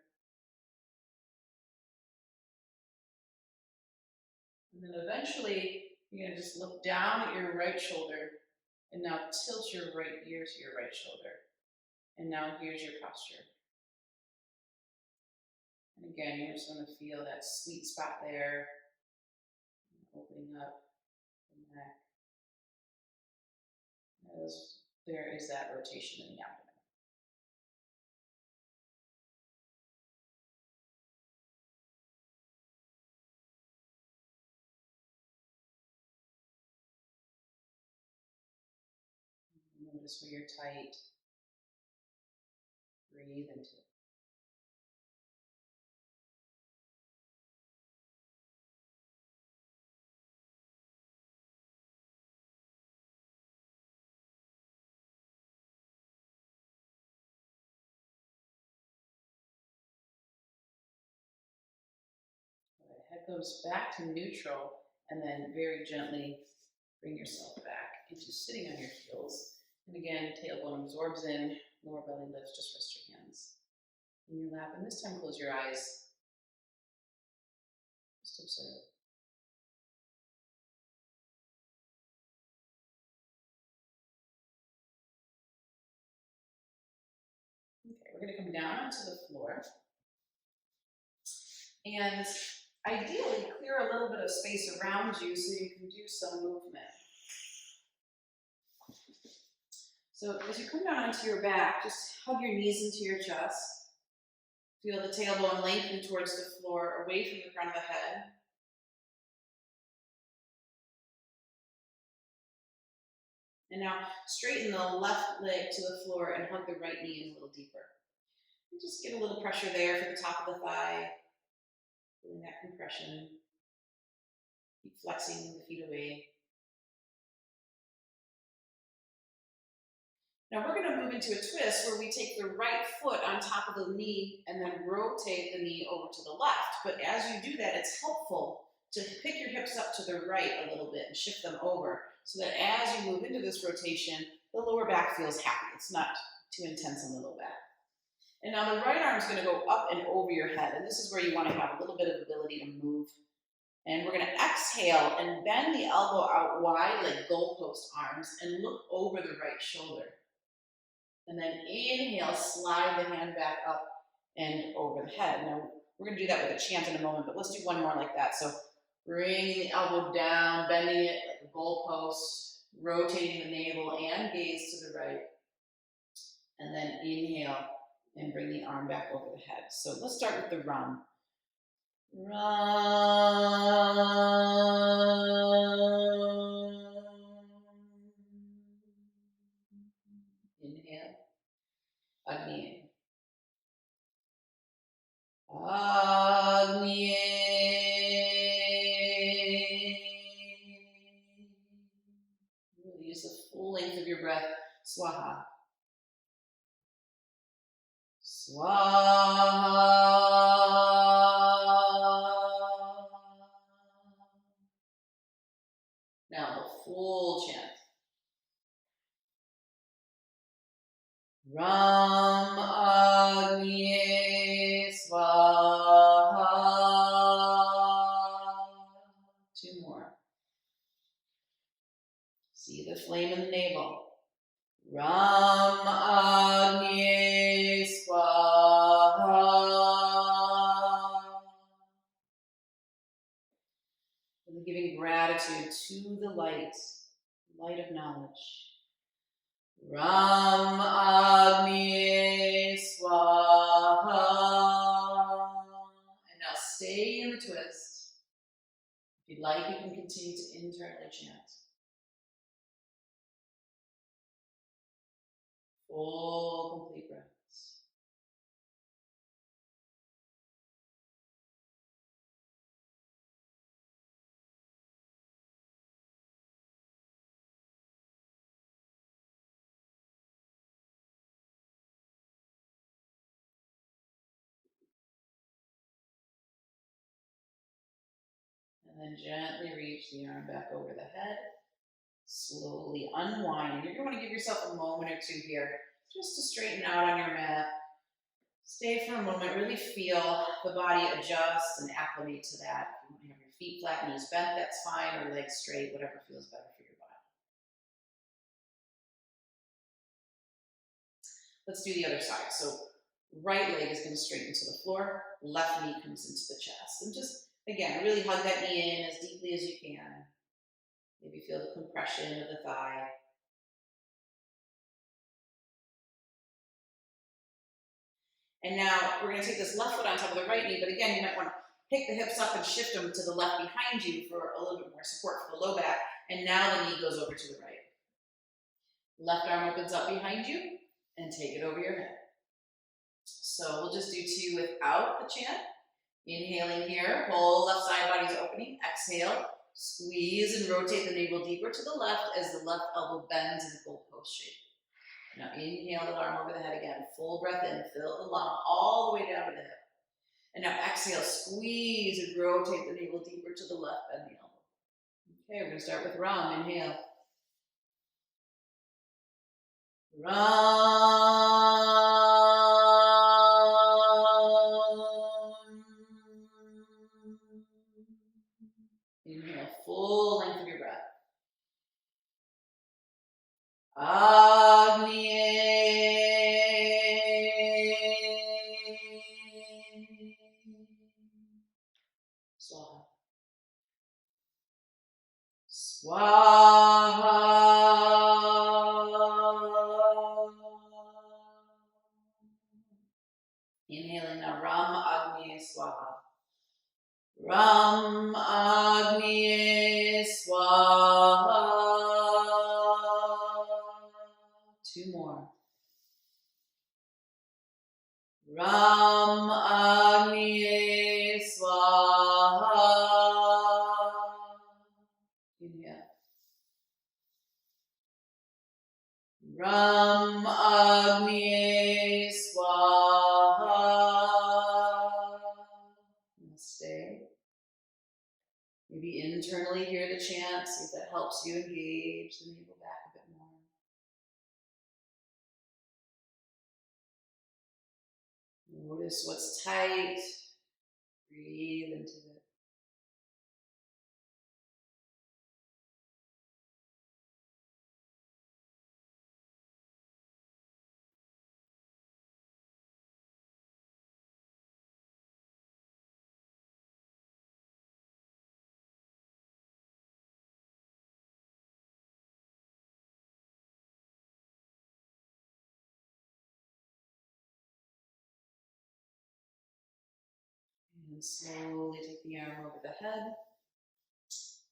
S1: And then eventually, you're going to just look down at your right shoulder and now tilt your right ear to your right shoulder. And now here's your posture. And again, you're just going to feel that sweet spot there, opening up the neck. As there is that rotation in the abdomen. Notice where you're tight. Breathe into it. Head goes back to neutral, and then very gently bring yourself back into sitting on your heels. And again, tailbone absorbs in, lower belly lifts, just rest your hands in your lap. And this time close your eyes. Just observe. Okay, we're going to come down onto the floor. And ideally, clear a little bit of space around you so you can do some movement. So as you come down onto your back, just hug your knees into your chest. Feel the tailbone lengthen towards the floor, away from the front of the head. And now straighten the left leg to the floor and hug the right knee in a little deeper. And just get a little pressure there for the top of the thigh. Feeling that compression. Keep flexing the feet away. Now we're going to move into a twist where we take the right foot on top of the knee and then rotate the knee over to the left. But as you do that, it's helpful to pick your hips up to the right a little bit and shift them over so that as you move into this rotation, the lower back feels happy. It's not too intense on the low back. And now the right arm is going to go up and over your head. And this is where you want to have a little bit of ability to move. And we're going to exhale and bend the elbow out wide like goalpost arms and look over the right shoulder. And then inhale, slide the hand back up and over the head. Now, we're going to do that with a chant in a moment, but let's do one more like that. So, bringing the elbow down, bending it like a goalpost, rotating the navel and gaze to the right. And then inhale and bring the arm back over the head. So, let's start with the run. Run. Inhale. Agni. Agni. Really use the full length of your breath. Swaha. Swaha. Now the full chant. Ram Agni Swaha. Two more. See the flame in the navel. Ram Agni Swaha. And giving gratitude to the light of knowledge. Ram Agni Swaha. And now stay in the twist. If you'd like, you can continue to internally chant. Full, complete breaths. And then gently reach the arm back over the head. Slowly unwind. You're going to want to give yourself a moment or two here just to straighten out on your mat. Stay for a moment, really feel the body adjust and acclimate to that. If you want to have your feet flat, knees bent, that's fine, or legs straight, whatever feels better for your body. Let's do the other side. So right leg is going to straighten to the floor, left knee comes into the chest. And just, again, really hug that knee in as deeply as you can. Maybe feel the compression of the thigh. And now we're going to take this left foot on top of the right knee, but again, you might want to pick the hips up and shift them to the left behind you for a little bit more support for the low back. And now the knee goes over to the right. Left arm opens up behind you and take it over your head. So we'll just do 2 without the chant. Inhaling here, whole left side body's opening. Exhale, squeeze and rotate the navel deeper to the left as the left elbow bends in a goalpost shape. Now inhale the arm over the head again. Full breath in, fill the lung all the way down to the hip. And now exhale, squeeze and rotate the navel deeper to the left, bend the elbow. Okay, we're going to start with Ram. Inhale. Ram. Inhale, full length of your breath. Agni. Swaha. Swaha. Inhaling now, Ram Agni Swaha. Ram Agni Swaha. 2 more. Ram Agni Swaha. Inhale. Ram Agni Swaha. Namaste. Maybe internally hear the chant, see if that helps you engage the navel back a bit more. Notice what's tight. Breathe into it. And slowly take the arm over the head.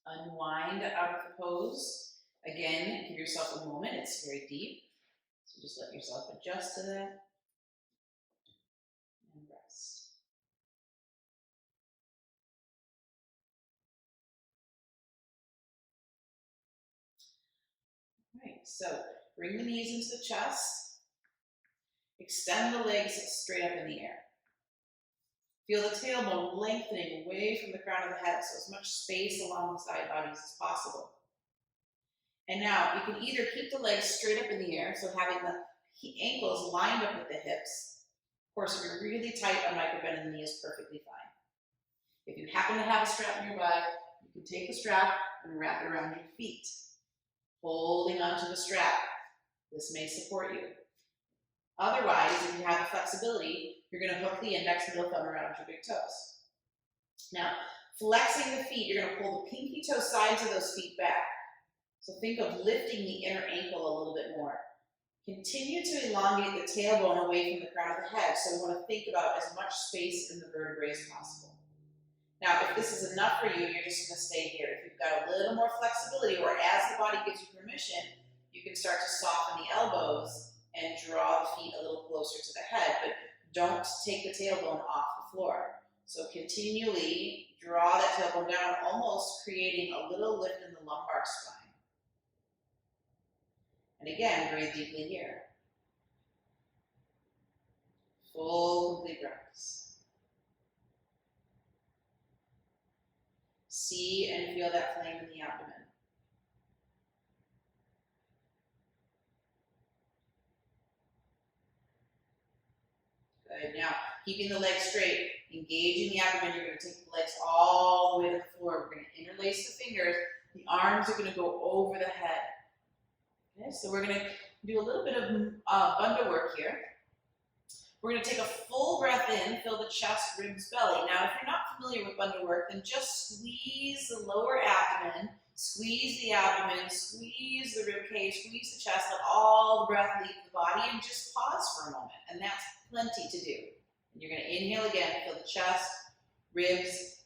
S1: Unwind out of the pose. Again, give yourself a moment. It's very deep. So just let yourself adjust to that. And rest. All right, so bring the knees into the chest. Extend the legs straight up in the air. Feel the tailbone lengthening away from the crown of the head, so as much space along the side bodies as possible. And now you can either keep the legs straight up in the air, so having the ankles lined up with the hips. Of course, if you're really tight, a micro bend in the knee is perfectly fine. If you happen to have a strap nearby, you can take the strap and wrap it around your feet, holding onto the strap. This may support you. Otherwise, if you have the flexibility, you're going to hook the index middle thumb around your big toes. Now, flexing the feet, you're going to pull the pinky toe sides of those feet back. So think of lifting the inner ankle a little bit more. Continue to elongate the tailbone away from the crown of the head, so we want to think about as much space in the vertebrae as possible. Now, if this is enough for you, you're just going to stay here. If you've got a little more flexibility, or as the body gives you permission, you can start to soften the elbows and draw the feet a little closer to the head, but don't take the tailbone off the floor. So continually draw that tailbone down, almost creating a little lift in the lumbar spine. And again, breathe deeply here. Full, complete breaths. See and feel that flame in the abdomen. Good. Now, keeping the legs straight, engaging the abdomen. You're going to take the legs all the way to the floor. We're going to interlace the fingers. The arms are going to go over the head. Okay, so we're going to do a little bit of bandha work here. We're going to take a full breath in, fill the chest, ribs, belly. Now, if you're not familiar with bandha work, then just squeeze the lower abdomen, squeeze the abdomen, squeeze the rib cage, squeeze the chest, let all the breath leave the body, and just pause for a moment. And that's plenty to do. And you're going to inhale again, fill the chest, ribs,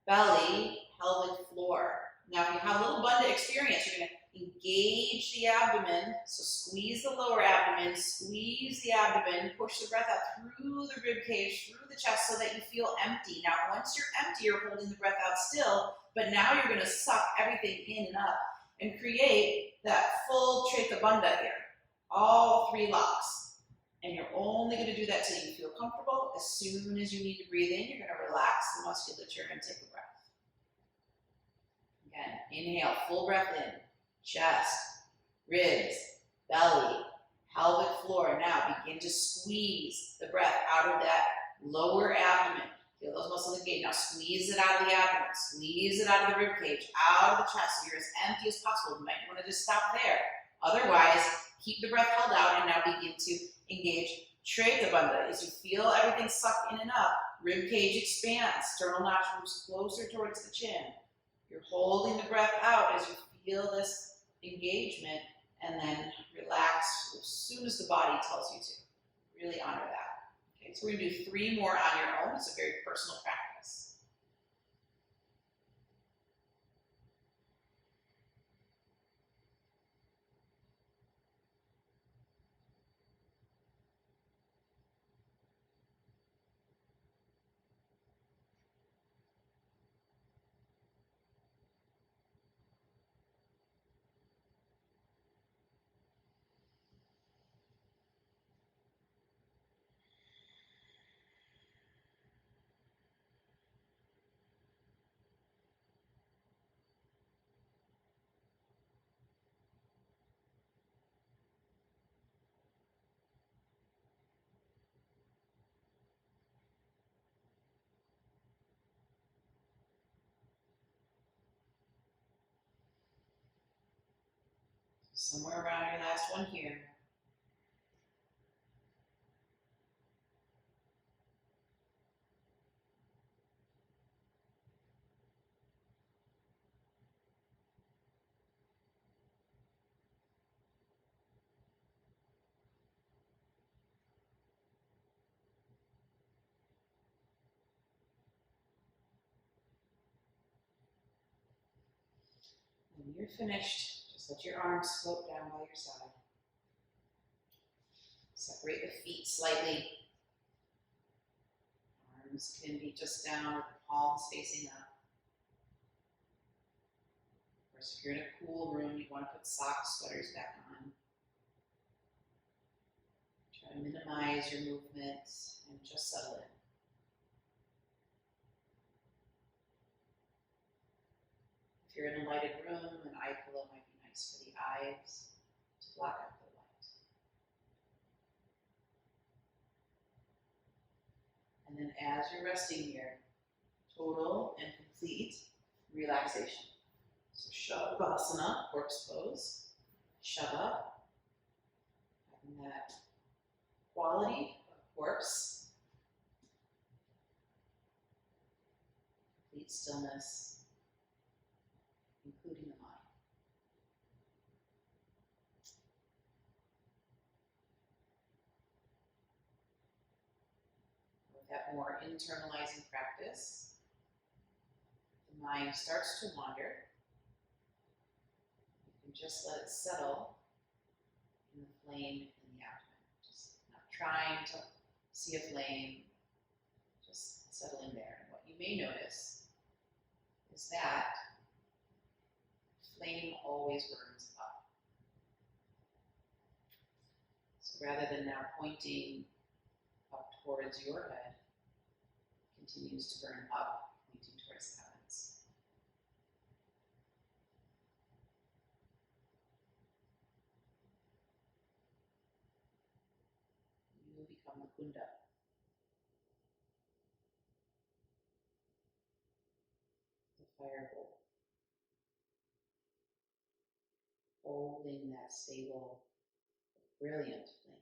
S1: belly, pelvic floor. Now, if you have a little bandha experience, you're going to engage the abdomen, so squeeze the lower abdomen, squeeze the abdomen, push the breath out through the rib cage, through the chest so that you feel empty. Now, once you're empty, you're holding the breath out still, but now you're going to suck everything in and up and create that full trachea bandha here, all 3 locks. And you're only going to do that till you feel comfortable. As soon as you need to breathe in, you're going to relax the musculature and take a breath. Again, inhale, full breath in. Chest, ribs, belly, pelvic floor. Now begin to squeeze the breath out of that lower abdomen. Feel those muscles engage. Now squeeze it out of the abdomen, squeeze it out of the rib cage, out of the chest, so you're as empty as possible. You might want to just stop there. Otherwise, keep the breath held out and now begin to engage trachea bandha. As you feel everything suck in and up, rib cage expands, sternal notch moves closer towards the chin. You're holding the breath out as you feel this engagement, and then relax as soon as the body tells you to. Really honor that. Okay, so we're going to do 3 more on your own. It's a very personal practice. Somewhere around your last one here. When you're finished, just let your arms float down by your side. Separate the feet slightly. Arms can be just down with the palms facing up. Of course, if you're in a cool room, you want to put socks, sweaters back on. Try to minimize your movements and just settle in. If you're in a lighted room, an eye pillow might be nice for the eyes to block out the light. And then as you're resting here, total and complete relaxation. So Shavasana, corpse pose, Shava, having that quality of corpse, complete stillness, including the mind. With that more internalizing practice, the mind starts to wander. You can just let it settle in the flame in the abdomen. Just not trying to see a flame, just settling there. And what you may notice is that flame always burns up. So rather than now pointing up towards your head, it continues to burn up, pointing towards the heavens. You become a kunda. fire hole, holding that stable, brilliant flame.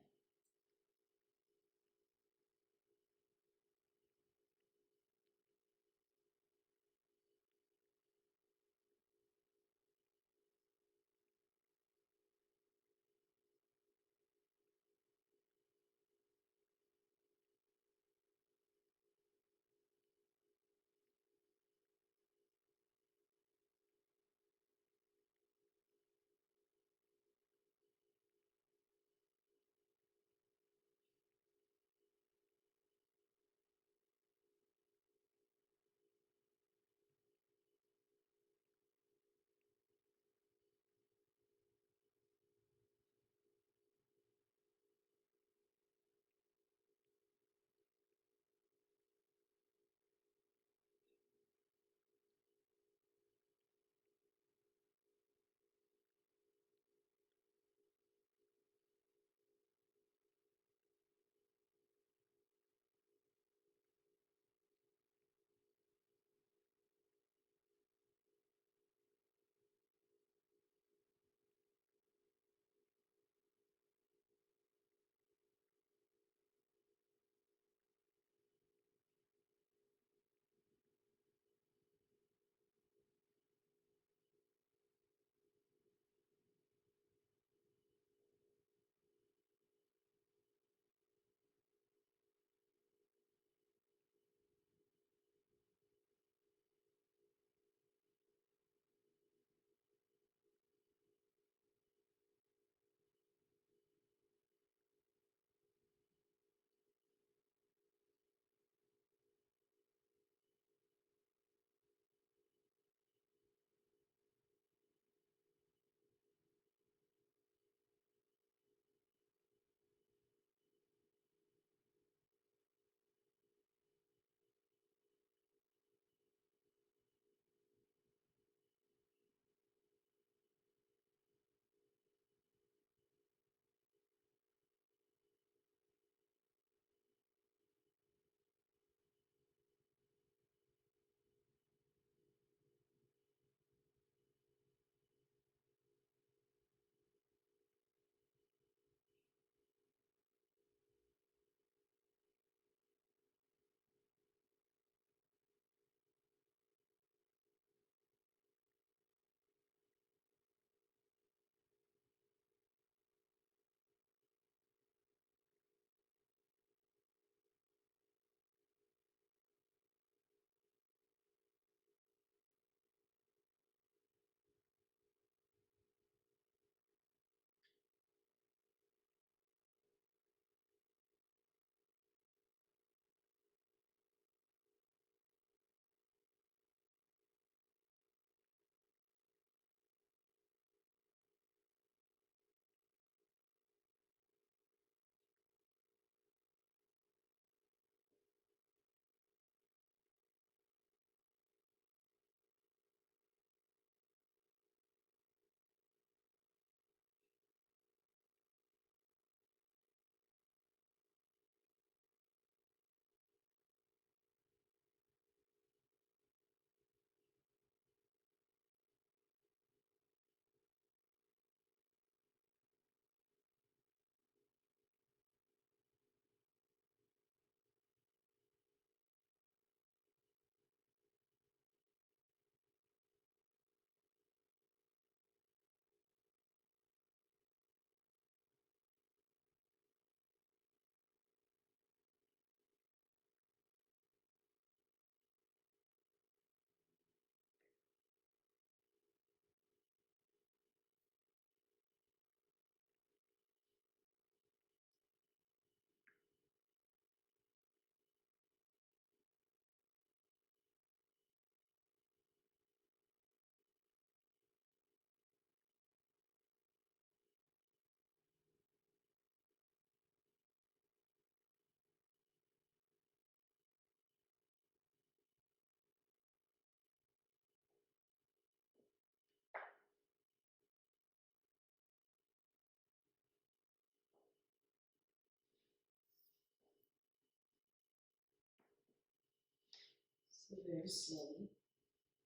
S1: So very slowly,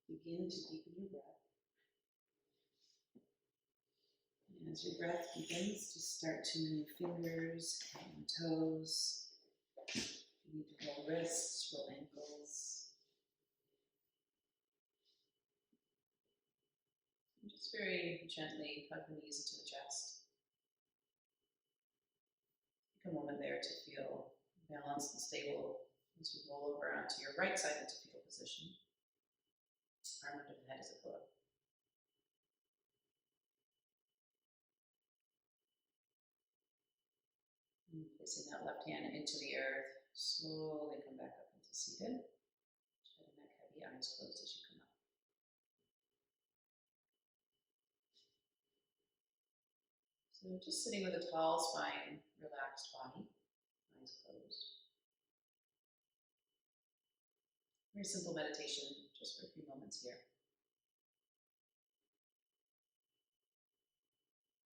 S1: Begin to deepen your breath. And as your breath begins to start to move fingers and toes, you need to roll wrists, roll ankles. And just very gently hug the knees into the chest. Take a moment there to feel balanced and stable as you roll over onto your right side into fetal position. Arm under the head as a pillow. And placing that left hand into the earth, slowly come back up into seated. Head and neck heavy, eyes closed as you come up. So just sitting with a tall spine, relaxed body, eyes closed. Very simple meditation, just for a few moments here.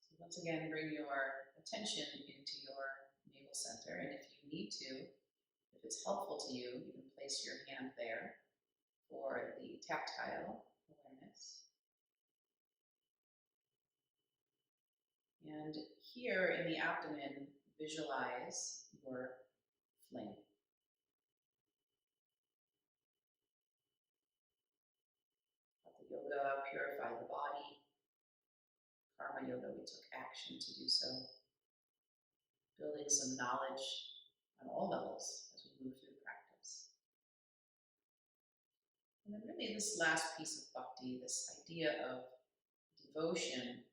S1: So once again, bring your attention into your navel center, and if you need to, if it's helpful to you, you can place your hand there for the tactile awareness. And here in the abdomen, visualize your flame. Hatha yoga purified the body. Karma yoga, we took action to do so. Building some knowledge on all levels as we move through the practice. And then really this last piece of bhakti, this idea of devotion,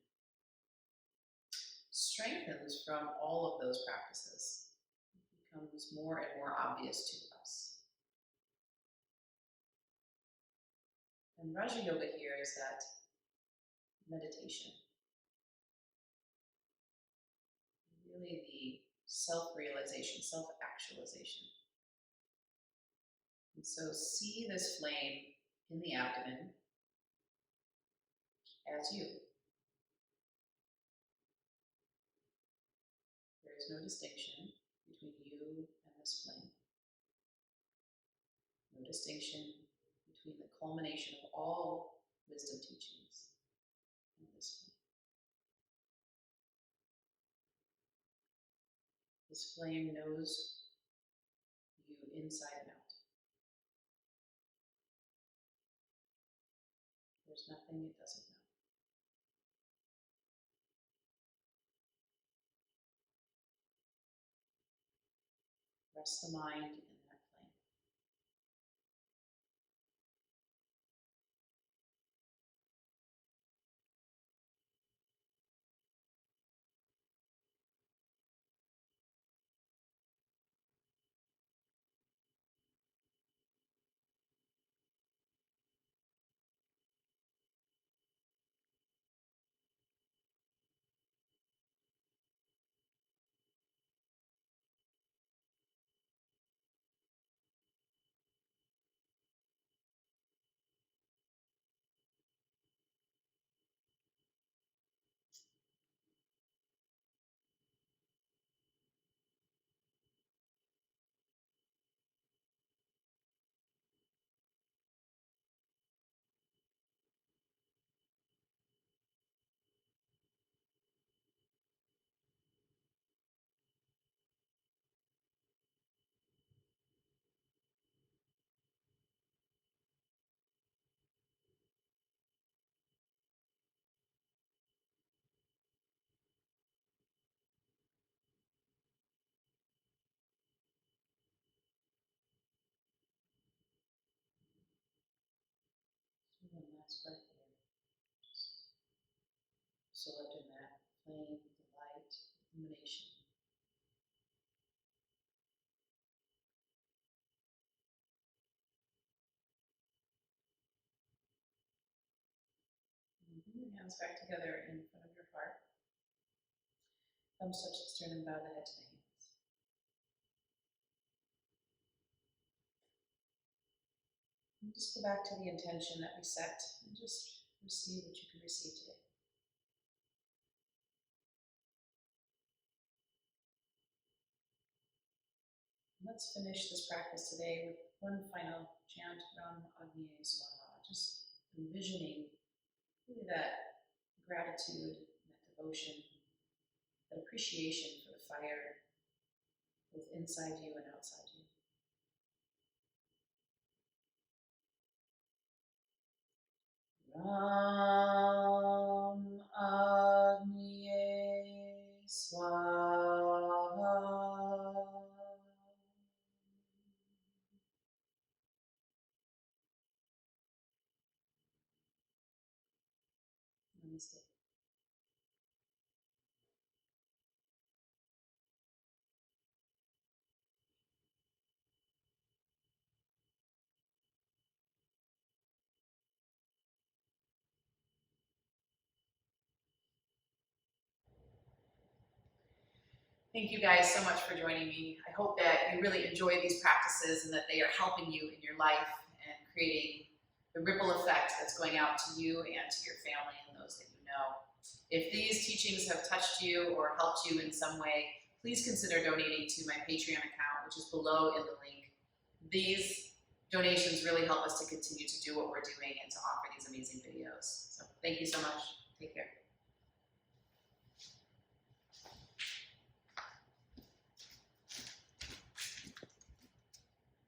S1: strengthens from all of those practices. It becomes more and more obvious to us. And Raja Yoga here is that meditation. Really the self-realization, self-actualization. And so see this flame in the abdomen as you. There is no distinction between you and this flame. No distinction between the culmination of all wisdom teachings and this flame. This flame knows you inside and out. There's nothing it doesn't know. Rest the mind in that flame. So one last breath here. Just absorbed in that flame, the light, illumination. And bring your hands back together in front of your heart. Thumbs touch the sternum, bow the head to the hands. And just go back to the intention that we set and just receive what you can receive today. Let's finish this practice today with one final chant, Ram Agniye Swaha. Just envisioning really that gratitude, that devotion, that appreciation for the fire, both inside you and outside you. Ram Agniye Swaha. Namaste. Thank you guys so much for joining me. I hope that you really enjoy these practices and that they are helping you in your life and creating the ripple effect that's going out to you and to your family and those that you know. If these teachings have touched you or helped you in some way, please consider donating to my Patreon account, which is below in the link. These donations really help us to continue to do what we're doing and to offer these amazing videos. So thank you so much. Take care.